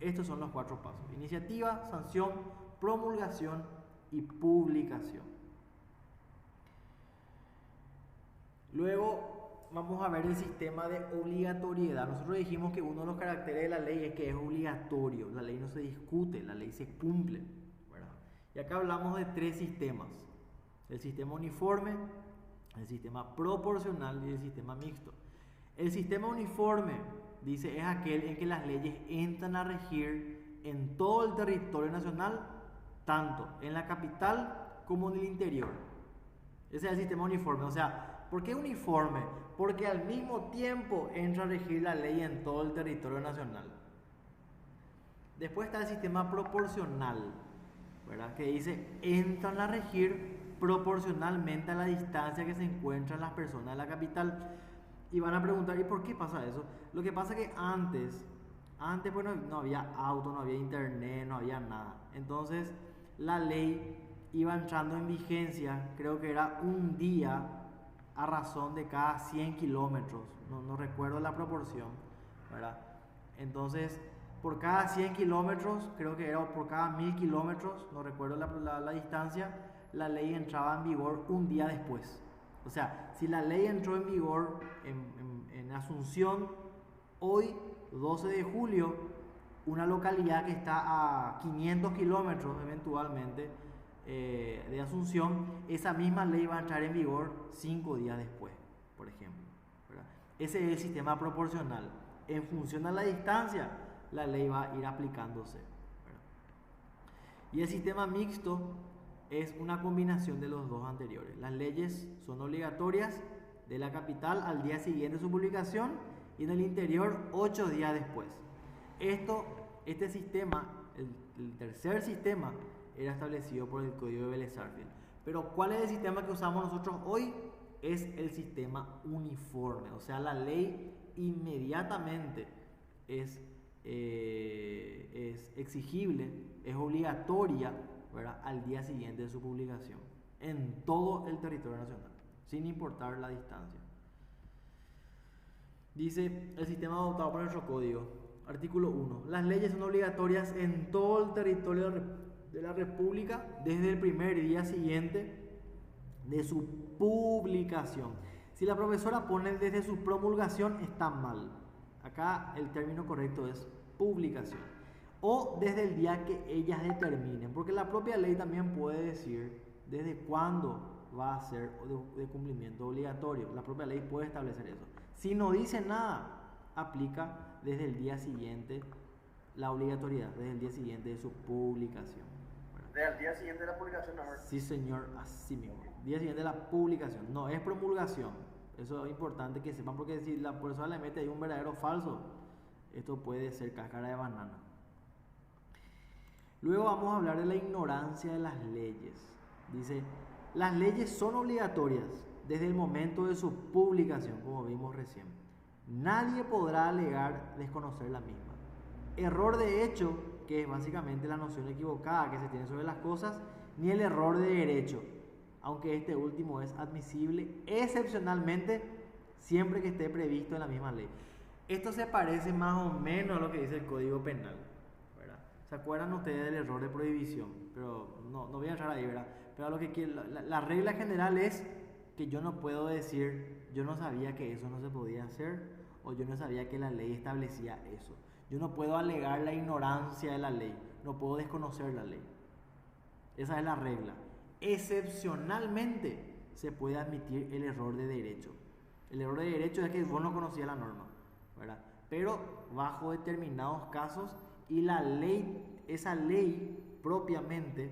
Estos son los 4 pasos: iniciativa, sanción, promulgación y publicación. Luego vamos a ver el sistema de obligatoriedad. Nosotros dijimos que uno de los caracteres de la ley es que es obligatorio. La ley no se discute, la ley se cumple, ¿verdad? Y acá hablamos de 3 sistemas: el sistema uniforme, el sistema proporcional y el sistema mixto. El sistema uniforme, dice, es aquel en que las leyes entran a regir en todo el territorio nacional, tanto en la capital como en el interior. Ese es el sistema uniforme. O sea, ¿por qué uniforme? Porque al mismo tiempo entra a regir la ley en todo el territorio nacional. Después está el sistema proporcional, ¿verdad? Que dice, entran a regir proporcionalmente a la distancia que se encuentran las personas de la capital. Y van a preguntar, ¿y por qué pasa eso? Lo que pasa es que antes pues no había auto, no había internet, no había nada. Entonces la ley iba entrando en vigencia, creo que era un día a razón de cada 100 kilómetros, no recuerdo la proporción, ¿verdad? Entonces, por cada 100 kilómetros, creo que era por cada 1000 kilómetros, no recuerdo la distancia, la ley entraba en vigor un día después. O sea, si la ley entró en vigor en Asunción, hoy, 12 de julio, una localidad que está a 500 kilómetros eventualmente de Asunción, esa misma ley va a entrar en vigor 5 días después, por ejemplo, ¿verdad? Ese es el sistema proporcional. En función a la distancia, la ley va a ir aplicándose, ¿verdad? Y el sistema mixto es una combinación de los dos anteriores. Las leyes son obligatorias de la capital al día siguiente de su publicación y en el interior 8 días después. Este sistema, el tercer sistema, era establecido por el Código de Vélez-Sarsfield. Pero ¿cuál es el sistema que usamos nosotros hoy? Es el sistema uniforme. O sea, la ley inmediatamente es exigible, es obligatoria, ¿verdad?, al día siguiente de su publicación en todo el territorio nacional, sin importar la distancia. Dice el sistema adoptado por nuestro código, artículo 1: las leyes son obligatorias en todo el territorio de la República desde el primer día siguiente de su publicación. Si la profesora pone desde su promulgación, está mal. Acá el término correcto es publicación. O desde el día que ellas determinen, porque la propia ley también puede decir desde cuándo va a ser de cumplimiento obligatorio. La propia ley puede establecer eso. Si no dice nada, aplica desde el día siguiente la obligatoriedad, desde el día siguiente de su publicación. ¿Desde el día siguiente de la publicación ahora? Sí, señor, así mismo. Día siguiente de la publicación, no es promulgación. Eso es importante que sepan, porque si la persona le mete ahí un verdadero falso, esto puede ser cáscara de banana. Luego vamos a hablar de la ignorancia de las leyes. Dice, las leyes son obligatorias desde el momento de su publicación, como vimos recién. Nadie podrá alegar desconocer la misma. Error de hecho que es básicamente la noción equivocada que se tiene sobre las cosas, ni el error de derecho, aunque este último es admisible excepcionalmente siempre que esté previsto en la misma ley. Esto se parece más o menos a lo que dice el Código Penal, ¿verdad? ¿Se acuerdan ustedes del error de prohibición? Pero no voy a entrar ahí, ¿verdad? Pero lo que la regla general es que yo no puedo decir, yo no sabía que eso no se podía hacer, o yo no sabía que la ley establecía eso. Yo no puedo alegar la ignorancia de la ley, no puedo desconocer la ley. Esa es la regla. Excepcionalmente se puede admitir el error de derecho. El error de derecho es que vos no conocías la norma, ¿verdad? Pero bajo determinados casos, y la ley, esa ley propiamente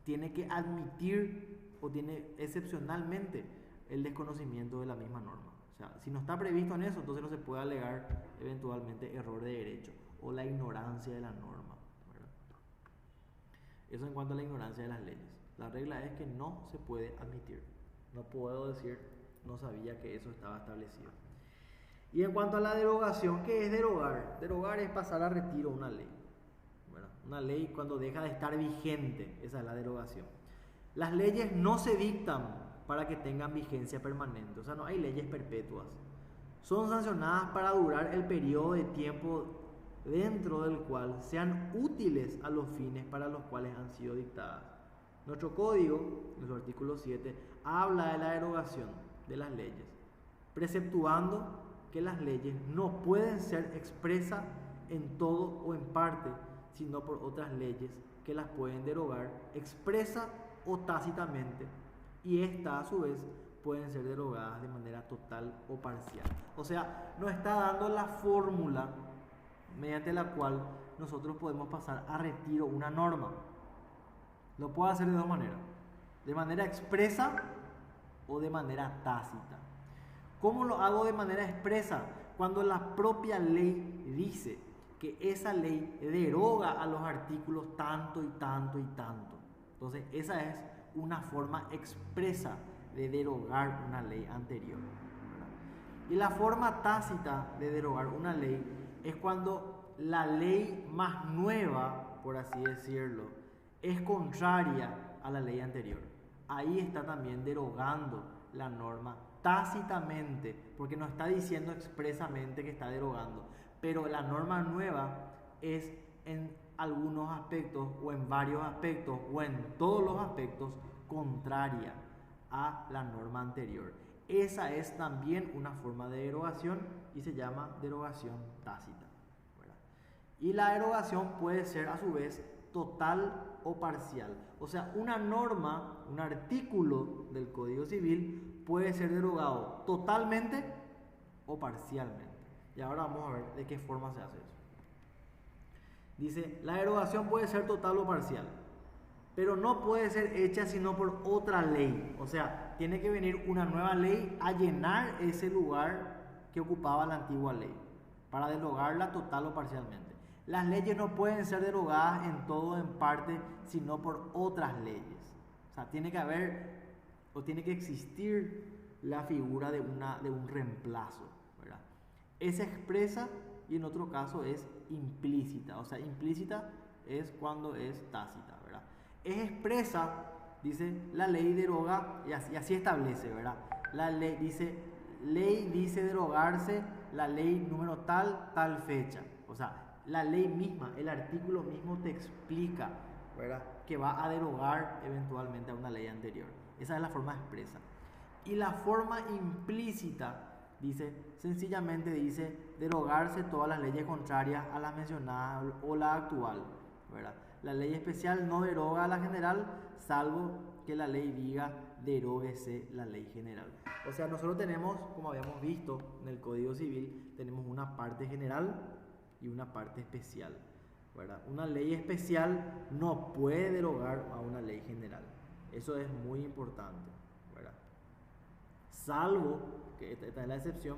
tiene que admitir o tiene excepcionalmente el desconocimiento de la misma norma. O sea, si no está previsto en eso, entonces no se puede alegar eventualmente error de derecho o la ignorancia de la norma, ¿verdad? Eso en cuanto a la ignorancia de las leyes. La regla es que no se puede admitir. No puedo decir, no sabía que eso estaba establecido. Y en cuanto a la derogación, ¿qué es derogar? Derogar es pasar a retiro una ley. Bueno, una ley cuando deja de estar vigente, esa es la derogación. Las leyes no se dictan para que tengan vigencia permanente, o sea, no hay leyes perpetuas. Son sancionadas para durar el periodo de tiempo dentro del cual sean útiles a los fines para los cuales han sido dictadas. Nuestro código, nuestro artículo 7, habla de la derogación de las leyes, preceptuando que las leyes no pueden ser expresas en todo o en parte, sino por otras leyes que las pueden derogar expresa o tácitamente, y estas a su vez pueden ser derogadas de manera total o parcial. O sea, nos está dando la fórmula mediante la cual nosotros podemos pasar a retiro una norma. Lo puedo hacer de dos maneras: de manera expresa o de manera tácita. ¿Cómo lo hago de manera expresa? Cuando la propia ley dice que esa ley deroga a los artículos tanto y tanto y tanto. Entonces, esa es una forma expresa de derogar una ley anterior, ¿verdad? Y la forma tácita de derogar una ley es cuando la ley más nueva, por así decirlo, es contraria a la ley anterior. Ahí está también derogando la norma tácitamente, porque no está diciendo expresamente que está derogando, pero la norma nueva es en algunos aspectos o en varios aspectos o en todos los aspectos contraria a la norma anterior. Esa es también una forma de derogación y se llama derogación tácita, ¿verdad? Y la derogación puede ser a su vez total o parcial. O sea, una norma, un artículo del Código Civil puede ser derogado totalmente o parcialmente. Y ahora vamos a ver de qué forma se hace eso. Dice, la derogación puede ser total o parcial, pero no puede ser hecha sino por otra ley. O sea, tiene que venir una nueva ley a llenar ese lugar que ocupaba la antigua ley, para derogarla total o parcialmente. Las leyes no pueden ser derogadas en todo o en parte, sino por otras leyes. O sea, tiene que haber o tiene que existir la figura de un reemplazo, ¿verdad? Es expresa y en otro caso es implícita. O sea, implícita es cuando es tácita, ¿verdad? Es expresa, dice, la ley deroga, y así establece, ¿verdad? La ley dice derogarse la ley número tal fecha. O sea, la ley misma, el artículo mismo te explica, ¿verdad?, que va a derogar eventualmente a una ley anterior. Esa es la forma expresa. Y la forma implícita sencillamente dice derogarse todas las leyes contrarias a las mencionadas o la actual, ¿verdad? La ley especial no deroga a la general, salvo que la ley diga deróguese la ley general. O sea, nosotros tenemos, como habíamos visto en el Código Civil, tenemos una parte general y una parte especial, ¿verdad? Una ley especial no puede derogar a una ley general. Eso es muy importante, ¿verdad? Salvo, que esta es la excepción,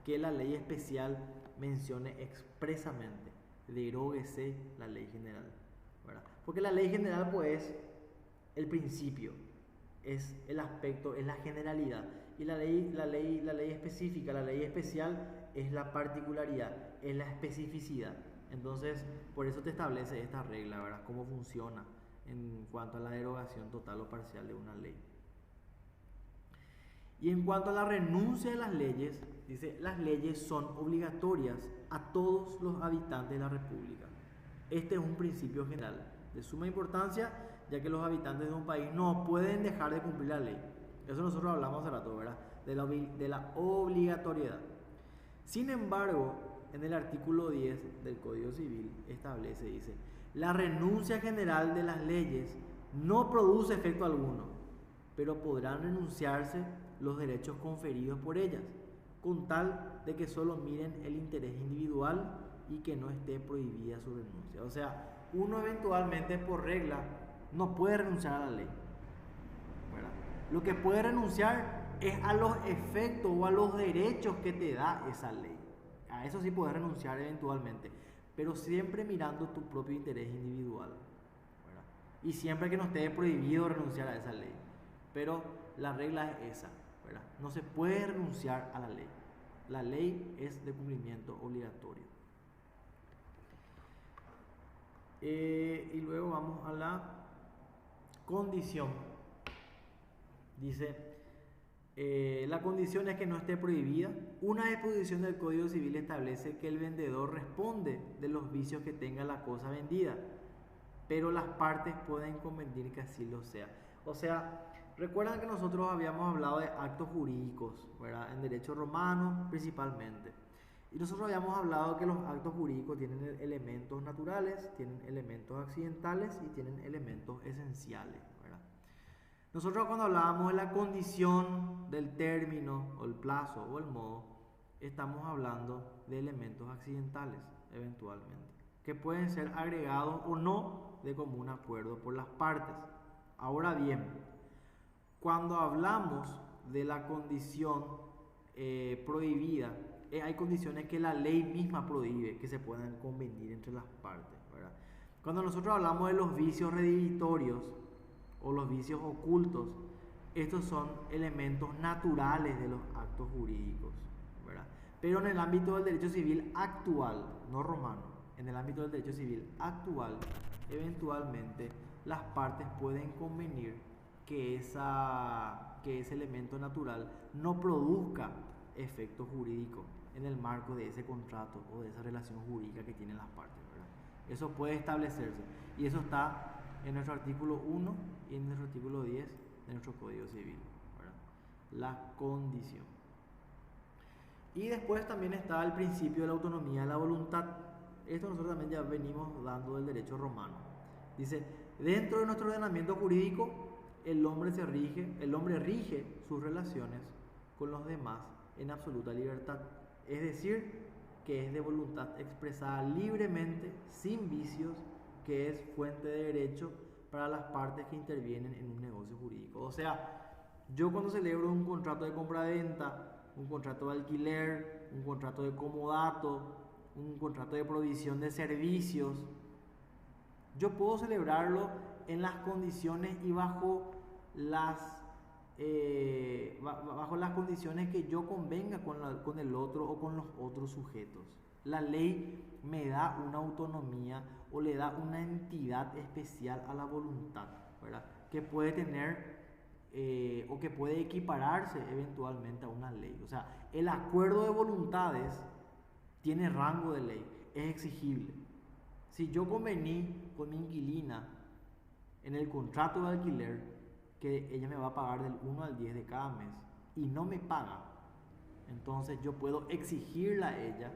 que la ley especial mencione expresamente deróguese la ley general, ¿verdad? Porque la ley general pues el principio, es el aspecto, es la generalidad, y la ley específica, la ley especial es la particularidad, es la especificidad, Entonces, por eso te establece esta regla, ¿verdad? Cómo funciona en cuanto a la derogación total o parcial de una ley. Y en cuanto a la renuncia de las leyes, dice, las leyes son obligatorias a todos los habitantes de la República. Este es un principio general de suma importancia, ya que los habitantes de un país no pueden dejar de cumplir la ley. Eso nosotros hablamos hace rato, ¿verdad? De la obligatoriedad. Sin embargo, en el artículo 10 del Código Civil establece, dice, la renuncia general de las leyes no produce efecto alguno, pero podrán renunciarse los derechos conferidos por ellas, con tal de que solo miren el interés individual y que no esté prohibida su renuncia. O sea, uno eventualmente por regla no puede renunciar a la ley, ¿verdad? Lo que puede renunciar es a los efectos o a los derechos que te da esa ley. A eso sí puedes renunciar eventualmente, pero siempre mirando tu propio interés individual, ¿verdad? Y siempre que no esté prohibido renunciar a esa ley. Pero la regla es esa, ¿verdad? No se puede renunciar a la ley. La ley es de cumplimiento obligatorio. Y luego vamos a la condición. Dice, la condición es que no esté prohibida. Una disposición del Código Civil establece que el vendedor responde de los vicios que tenga la cosa vendida, pero las partes pueden convenir que así lo sea. O sea, recuerdan que nosotros habíamos hablado de actos jurídicos, ¿verdad? En derecho romano principalmente. Y nosotros habíamos hablado que los actos jurídicos tienen elementos naturales, tienen elementos accidentales y tienen elementos esenciales, ¿verdad? Nosotros cuando hablábamos de la condición del término o el plazo o el modo, estamos hablando de elementos accidentales eventualmente, que pueden ser agregados o no de común acuerdo por las partes. Ahora bien, cuando hablamos de la condición prohibida, hay condiciones que la ley misma prohíbe que se puedan convenir entre las partes, ¿verdad? Cuando nosotros hablamos de los vicios redhibitorios o los vicios ocultos, estos son elementos naturales de los actos jurídicos, ¿verdad? Pero en el ámbito del derecho civil actual, no romano, en el ámbito del derecho civil actual, eventualmente las partes pueden convenir que ese elemento natural no produzca efecto jurídico en el marco de ese contrato o de esa relación jurídica que tienen las partes, ¿verdad? Eso puede establecerse y eso está en nuestro artículo 1 y en nuestro artículo 10 de nuestro Código Civil, ¿verdad? La condición. Y después también está el principio de la autonomía de la voluntad. Esto nosotros también ya venimos dando del derecho romano. Dice, dentro de nuestro ordenamiento jurídico, el hombre rige sus relaciones con los demás en absoluta libertad, es decir, que es de voluntad expresada libremente, sin vicios, que es fuente de derecho para las partes que intervienen en un negocio jurídico. O sea, yo cuando celebro un contrato de compra-venta, un contrato de alquiler, un contrato de comodato, un contrato de provisión de servicios, yo puedo celebrarlo en las condiciones y bajo las condiciones que yo convenga con el otro o con los otros sujetos. La ley me da una autonomía o le da una entidad especial a la voluntad, ¿verdad? Que puede tener o que puede equipararse eventualmente a una ley. O sea, el acuerdo de voluntades tiene rango de ley, es exigible. Si yo convení con mi inquilina en el contrato de alquiler que ella me va a pagar del 1 al 10 de cada mes y no me paga, entonces yo puedo exigirle a ella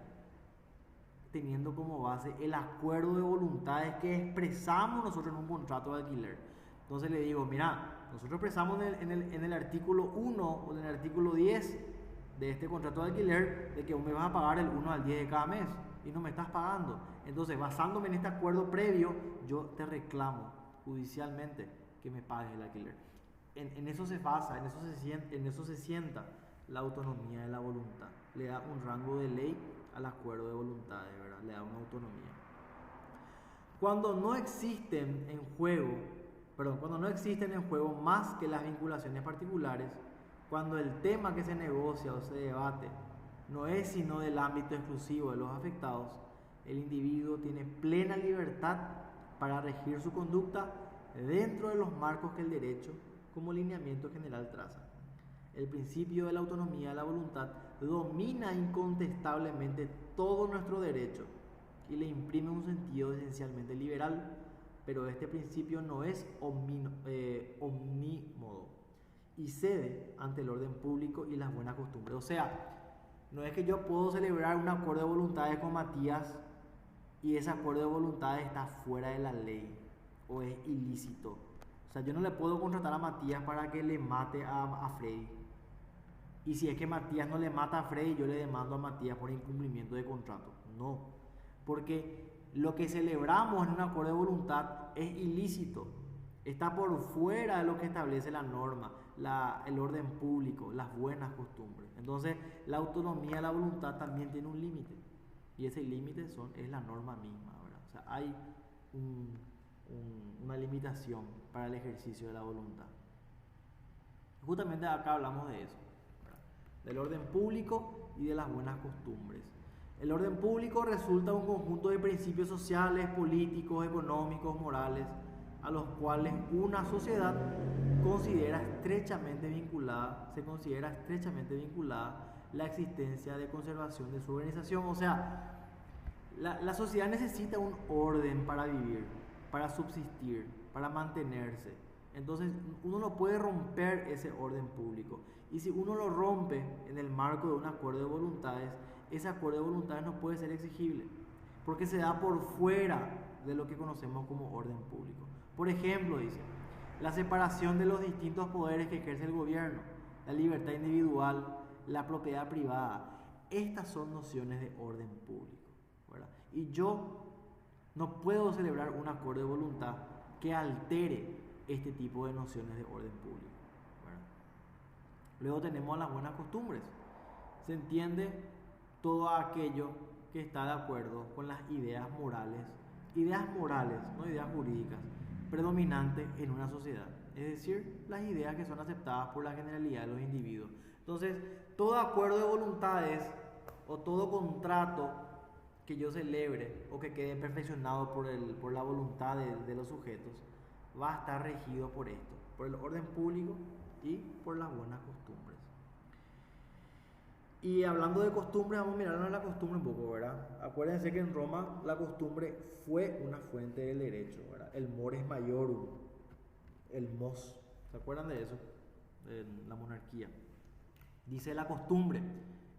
teniendo como base el acuerdo de voluntades que expresamos nosotros en un contrato de alquiler. Entonces le digo, mira, nosotros expresamos en el artículo 1 o en el artículo 10 de este contrato de alquiler de que vos me vas a pagar el 1 al 10 de cada mes y no me estás pagando. Entonces, basándome en este acuerdo previo, yo te reclamo judicialmente que me pagues el alquiler. En eso se basa, en eso se sienta la autonomía de la voluntad. Le da un rango de ley al acuerdo de voluntades, ¿verdad? Le da una autonomía. Cuando no existen en juego más que las vinculaciones particulares, cuando el tema que se negocia o se debate no es sino del ámbito exclusivo de los afectados, El individuo tiene plena libertad para regir su conducta dentro de los marcos que el derecho como lineamiento general traza. El principio de la autonomía de la voluntad domina incontestablemente todo nuestro derecho y le imprime un sentido esencialmente liberal, pero este principio no es omnímodo y cede ante el orden público y las buenas costumbres. O sea, no es que yo puedo celebrar un acuerdo de voluntades con Matías y ese acuerdo de voluntades está fuera de la ley o es ilícito. O sea, yo no le puedo contratar a Matías para que le mate a Freddy. Y si es que Matías no le mata a Freddy, yo le demando a Matías por incumplimiento de contrato. No, porque lo que celebramos en un acuerdo de voluntad es ilícito. Está por fuera de lo que establece la norma, el orden público, las buenas costumbres. Entonces, la autonomía de la voluntad también tiene un límite. Y ese límite es la norma misma, ¿verdad? O sea, hay una limitación para el ejercicio de la voluntad. Justamente acá hablamos de eso, ¿verdad? Del orden público y de las buenas costumbres. El orden público resulta un conjunto de principios sociales, políticos, económicos, morales, a los cuales una sociedad se considera estrechamente vinculada la existencia de conservación de su organización. O sea, la sociedad necesita un orden para vivir, para subsistir, para mantenerse. Entonces uno no puede romper ese orden público, y si uno lo rompe en el marco de un acuerdo de voluntades, ese acuerdo de voluntades no puede ser exigible porque se da por fuera de lo que conocemos como orden público. Por ejemplo, dice, la separación de los distintos poderes que ejerce el gobierno, la libertad individual, la propiedad privada. Estas son nociones de orden público, ¿verdad? Y yo no puedo celebrar un acuerdo de voluntad que altere este tipo de nociones de orden público, ¿verdad? Luego tenemos las buenas costumbres. Se entiende todo aquello que está de acuerdo con las ideas morales, no ideas jurídicas, predominantes en una sociedad, es decir, las ideas que son aceptadas por la generalidad de los individuos. Entonces, todo acuerdo de voluntades o todo contrato que yo celebre o que quede perfeccionado por la voluntad de los sujetos va a estar regido por esto, por el orden público y por las buenas costumbres. Y hablando de costumbres, vamos a mirarnos la costumbre un poco, ¿verdad? Acuérdense que en Roma la costumbre fue una fuente del derecho, ¿verdad? El mores maiorum, el mos, ¿se acuerdan de eso? En la monarquía. Dice, la costumbre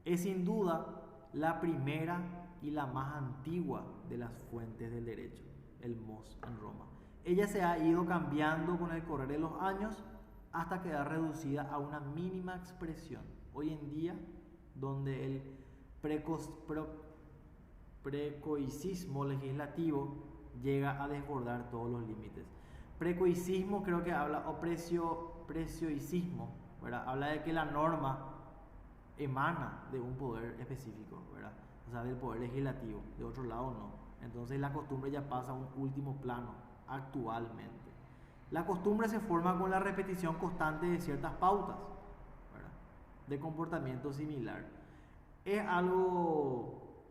es sin duda la primera y la más antigua de las fuentes del derecho, el mos en Roma. Ella se ha ido cambiando con el correr de los años hasta quedar reducida a una mínima expresión. Hoy en día, donde el precoicismo legislativo llega a desbordar todos los límites. Precoicismo creo que habla, o precioicismo, ¿verdad? Habla de que la norma emana de un poder específico, ¿verdad? O sea, del poder legislativo, de otro lado no. Entonces la costumbre ya pasa a un último plano actualmente. La costumbre se forma con la repetición constante de ciertas pautas, ¿verdad?, de comportamiento similar. Es algo,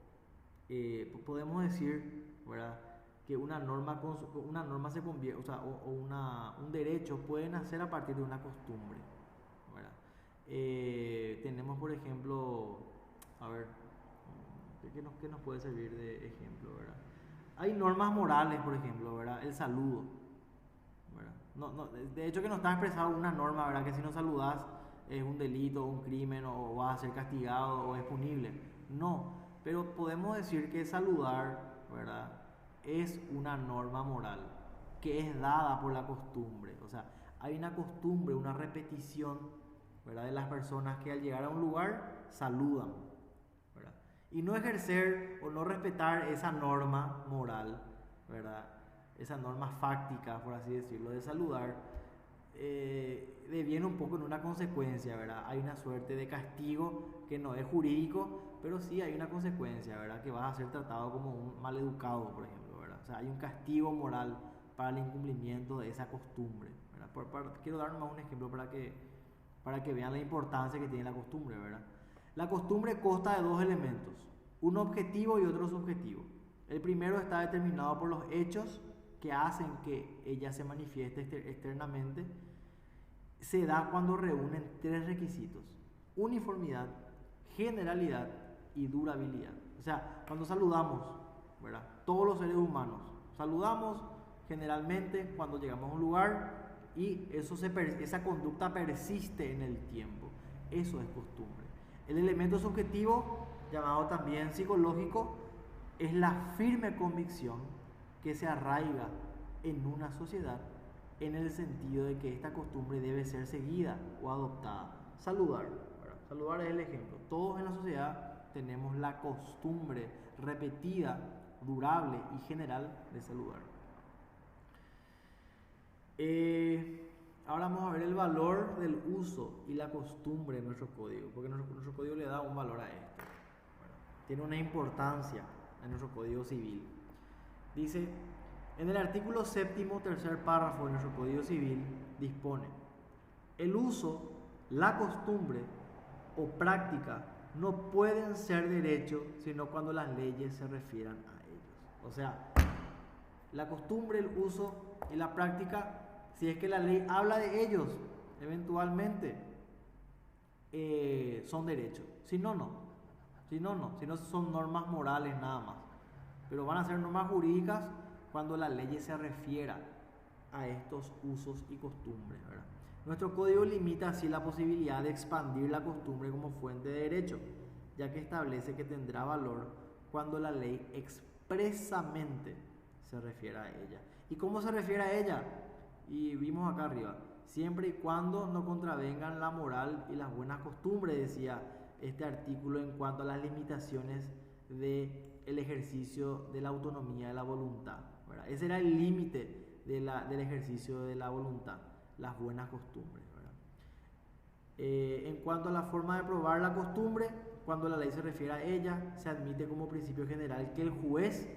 podemos decir, ¿verdad?, que una norma se convierte, o sea, un derecho puede nacer a partir de una costumbre, ¿verdad? Tenemos, por ejemplo, a ver, ¿qué nos puede servir de ejemplo, ¿verdad? Hay normas morales, por ejemplo, ¿verdad? El saludo, ¿verdad? De hecho que no está expresado una norma, ¿verdad?, que si no saludas es un delito, un crimen, o vas a ser castigado o es punible. No, pero podemos decir que saludar, ¿verdad?, es una norma moral que es dada por la costumbre. O sea, hay una costumbre, una repetición, ¿verdad?, de las personas que al llegar a un lugar saludan, ¿verdad? Y no ejercer o no respetar esa norma moral, ¿verdad?, esa norma fáctica, por así decirlo, de saludar, deviene un poco en una consecuencia, ¿verdad? Hay una suerte de castigo que no es jurídico, pero sí hay una consecuencia, ¿verdad?, que vas a ser tratado como un maleducado, por ejemplo, ¿verdad? O sea, hay un castigo moral para el incumplimiento de esa costumbre, ¿verdad? Quiero dar más un ejemplo para que vean la importancia que tiene la costumbre, ¿verdad? La costumbre consta de dos elementos, uno objetivo y otro subjetivo. El primero está determinado por los hechos que hacen que ella se manifieste externamente. Se da cuando reúnen tres requisitos: uniformidad, generalidad y durabilidad. O sea, cuando saludamos, ¿verdad? Todos los seres humanos saludamos generalmente cuando llegamos a un lugar y esa conducta persiste en el tiempo. Eso es costumbre. El elemento subjetivo, llamado también psicológico, es la firme convicción que se arraiga en una sociedad en el sentido de que esta costumbre debe ser seguida o adoptada. Saludar, ¿verdad? Saludar es el ejemplo. Todos en la sociedad tenemos la costumbre repetida, durable y general de saludar. Ahora vamos a ver el valor del uso y la costumbre de nuestro código, porque nuestro código le da un valor a esto. Bueno, tiene una importancia en nuestro código civil. Dice, en el artículo 7º, tercer párrafo de nuestro código civil, dispone: el uso, la costumbre o práctica no pueden ser derechos sino cuando las leyes se refieran a ellos. O sea, la costumbre, el uso y la práctica, si es que la ley habla de ellos, eventualmente son derechos. Si no, no. Si no son normas morales nada más. Pero van a ser normas jurídicas cuando la ley se refiera a estos usos y costumbres, ¿verdad? Nuestro código limita así la posibilidad de expandir la costumbre como fuente de derecho, ya que establece que tendrá valor cuando la ley expresamente se refiere a ella. ¿Y cómo se refiere a ella? Y vimos acá arriba: siempre y cuando no contravengan la moral y las buenas costumbres, decía este artículo en cuanto a las limitaciones del ejercicio de la autonomía de la voluntad, ¿verdad? Ese era el límite del ejercicio de la voluntad, las buenas costumbres, ¿verdad? En cuanto a la forma de probar la costumbre, cuando la ley se refiere a ella, se admite como principio general que el juez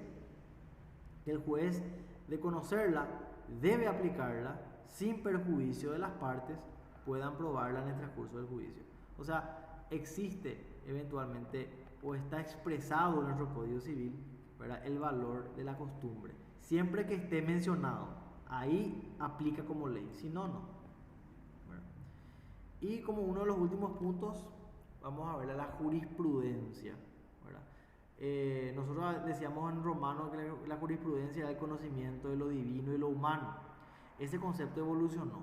de conocerla debe aplicarla sin perjuicio de las partes puedan probarla en el transcurso del juicio. O sea, existe eventualmente o está expresado en nuestro Código Civil, ¿verdad?, el valor de la costumbre. Siempre que esté mencionado, ahí aplica como ley, si no, no. ¿Verdad? Y como uno de los últimos puntos, vamos a ver la jurisprudencia, ¿verdad? Nosotros decíamos en romano que la jurisprudencia era el conocimiento de lo divino y lo humano. Ese concepto evolucionó.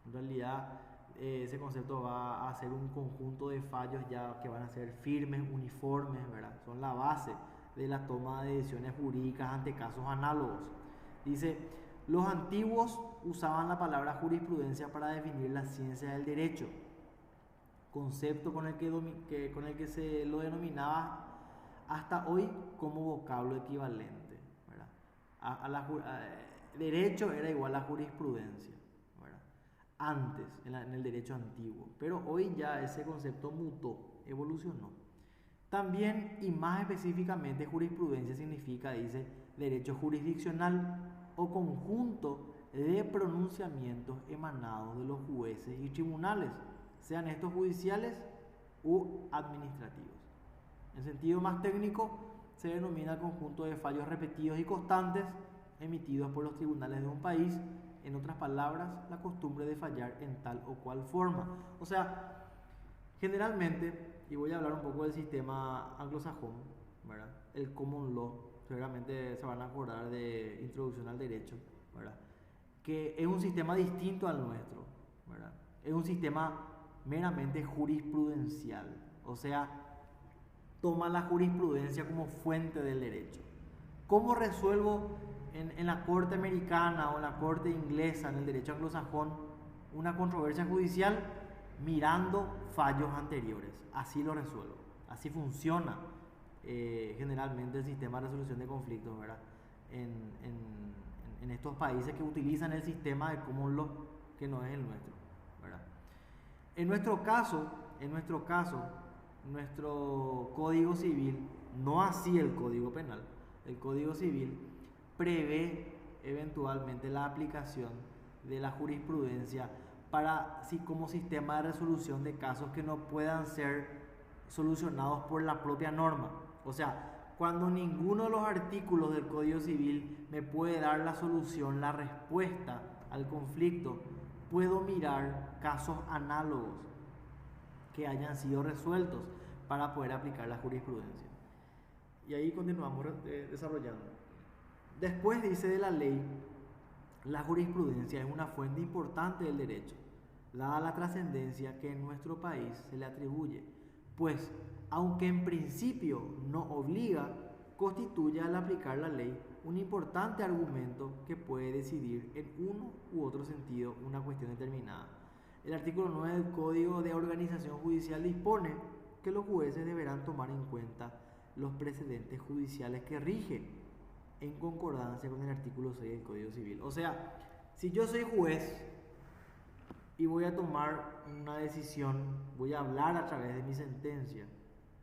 En realidad, ese concepto va a ser un conjunto de fallos ya que van a ser firmes, uniformes, ¿verdad? Son la base de la toma de decisiones jurídicas ante casos análogos. Dice, los antiguos usaban la palabra jurisprudencia para definir la ciencia del derecho, concepto con el que se lo denominaba hasta hoy como vocablo equivalente, ¿verdad? Derecho era igual a jurisprudencia, ¿verdad? Antes, en el derecho antiguo, pero hoy ya ese concepto mutó, evolucionó. También, y más específicamente, jurisprudencia significa, dice, derecho jurisdiccional o conjunto de pronunciamientos emanados de los jueces y tribunales, sean estos judiciales u administrativos. En sentido más técnico, se denomina el conjunto de fallos repetidos y constantes emitidos por los tribunales de un país, en otras palabras, la costumbre de fallar en tal o cual forma. O sea, generalmente, y voy a hablar un poco del sistema anglosajón, ¿verdad?, el common law, seguramente se van a acordar de Introducción al Derecho, ¿verdad?, que es un sistema distinto al nuestro, ¿verdad? Es un sistema meramente jurisprudencial, o sea, toma la jurisprudencia como fuente del derecho. ¿Cómo resuelvo en la corte americana o en la corte inglesa, en el derecho anglosajón, una controversia judicial? Mirando fallos anteriores. Así lo resuelvo. Así funciona generalmente el sistema de resolución de conflictos, ¿verdad?, en estos países que utilizan el sistema de common law, que no es el nuestro, ¿verdad? En nuestro caso, nuestro Código Civil, no así el Código Penal, el Código Civil prevé eventualmente la aplicación de la jurisprudencia como sistema de resolución de casos que no puedan ser solucionados por la propia norma. O sea, cuando ninguno de los artículos del Código Civil me puede dar la solución, la respuesta al conflicto, puedo mirar casos análogos que hayan sido resueltos para poder aplicar la jurisprudencia. Y ahí continuamos desarrollando. Después dice de la ley, la jurisprudencia es una fuente importante del derecho, dada la trascendencia que en nuestro país se le atribuye, pues, aunque en principio no obliga, constituye al aplicar la ley un importante argumento que puede decidir en uno u otro sentido una cuestión determinada. El artículo 9 del Código de Organización Judicial dispone que los jueces deberán tomar en cuenta los precedentes judiciales que rigen en concordancia con el artículo 6 del Código Civil. O sea, si yo soy juez y voy a tomar una decisión, voy a hablar a través de mi sentencia,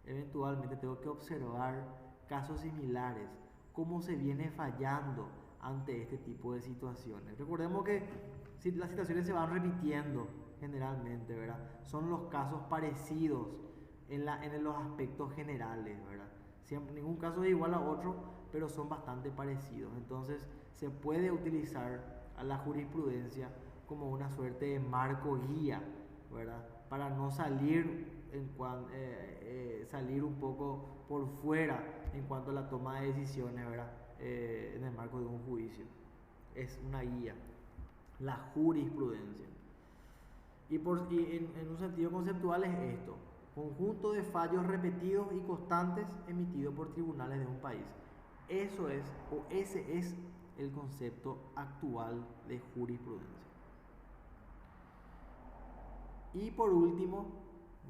eventualmente tengo que observar casos similares, cómo se viene fallando ante este tipo de situaciones. Recordemos que si las situaciones se van repitiendo generalmente, ¿verdad? Son los casos parecidos en los aspectos generales, ¿verdad? Ningún caso es igual a otro, pero son bastante parecidos. Entonces se puede utilizar a la jurisprudencia como una suerte de marco guía, ¿verdad? Para no salir salir un poco por fuera en cuanto a la toma de decisiones, ¿verdad? En el marco de un juicio. Es una guía, la jurisprudencia. Y en un sentido conceptual es esto: conjunto de fallos repetidos y constantes emitidos por tribunales de un país. Ese es el concepto actual de jurisprudencia. Y por último,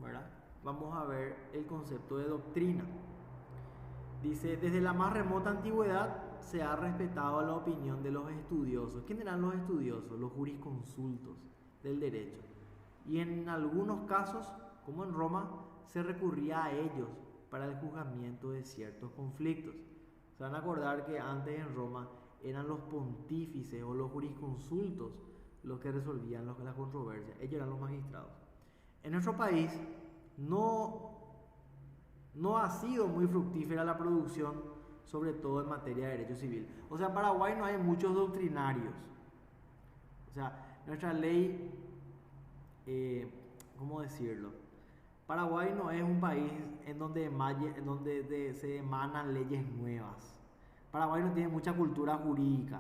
¿verdad?, vamos a ver el concepto de doctrina. Dice, desde la más remota antigüedad se ha respetado la opinión de los estudiosos. ¿Quién eran los estudiosos? Los jurisconsultos del derecho. Y en algunos casos, como en Roma, se recurría a ellos para el juzgamiento de ciertos conflictos. Se van a acordar que antes en Roma eran los pontífices o los jurisconsultos los que resolvían las controversias. Ellos eran los magistrados. En nuestro país no ha sido muy fructífera la producción, sobre todo en materia de derecho civil. O sea, en Paraguay no hay muchos doctrinarios. O sea, nuestra ley, ¿cómo decirlo? Paraguay no es un país en donde se emanan leyes nuevas. Paraguay no tiene mucha cultura jurídica,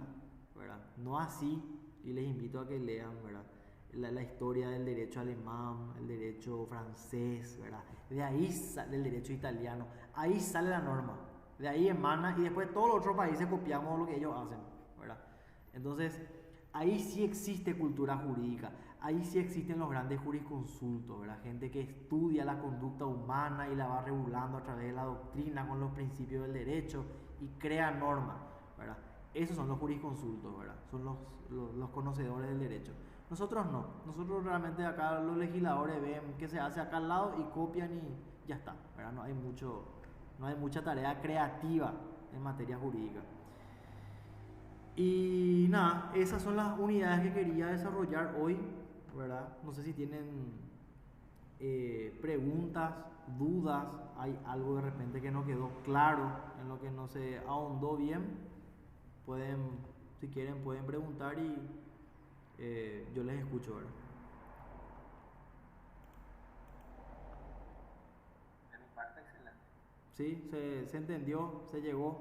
¿verdad? No así, y les invito a que lean, ¿verdad?, la historia del derecho alemán, el derecho francés, ¿verdad? De ahí sale el derecho italiano, ahí sale la norma, de ahí emana, y después todos los otros países copiamos lo que ellos hacen, ¿verdad? Entonces, ahí sí existe cultura jurídica, ahí sí existen los grandes jurisconsultos, ¿verdad? Gente que estudia la conducta humana y la va regulando a través de la doctrina con los principios del derecho y crea normas, ¿verdad? Esos son los jurisconsultos, ¿verdad? Son los conocedores del derecho. Nosotros no. Nosotros realmente acá los legisladores ven qué se hace acá al lado y copian y ya está, ¿verdad? No hay mucha tarea creativa en materia jurídica. Y nada, esas son las unidades que quería desarrollar hoy, ¿verdad? No sé si tienen preguntas, dudas, hay algo de repente que no quedó claro, en lo que no se ahondó bien. Si quieren, pueden preguntar y yo les escucho, ¿verdad? De mi parte, excelente. Sí, se entendió, se llegó.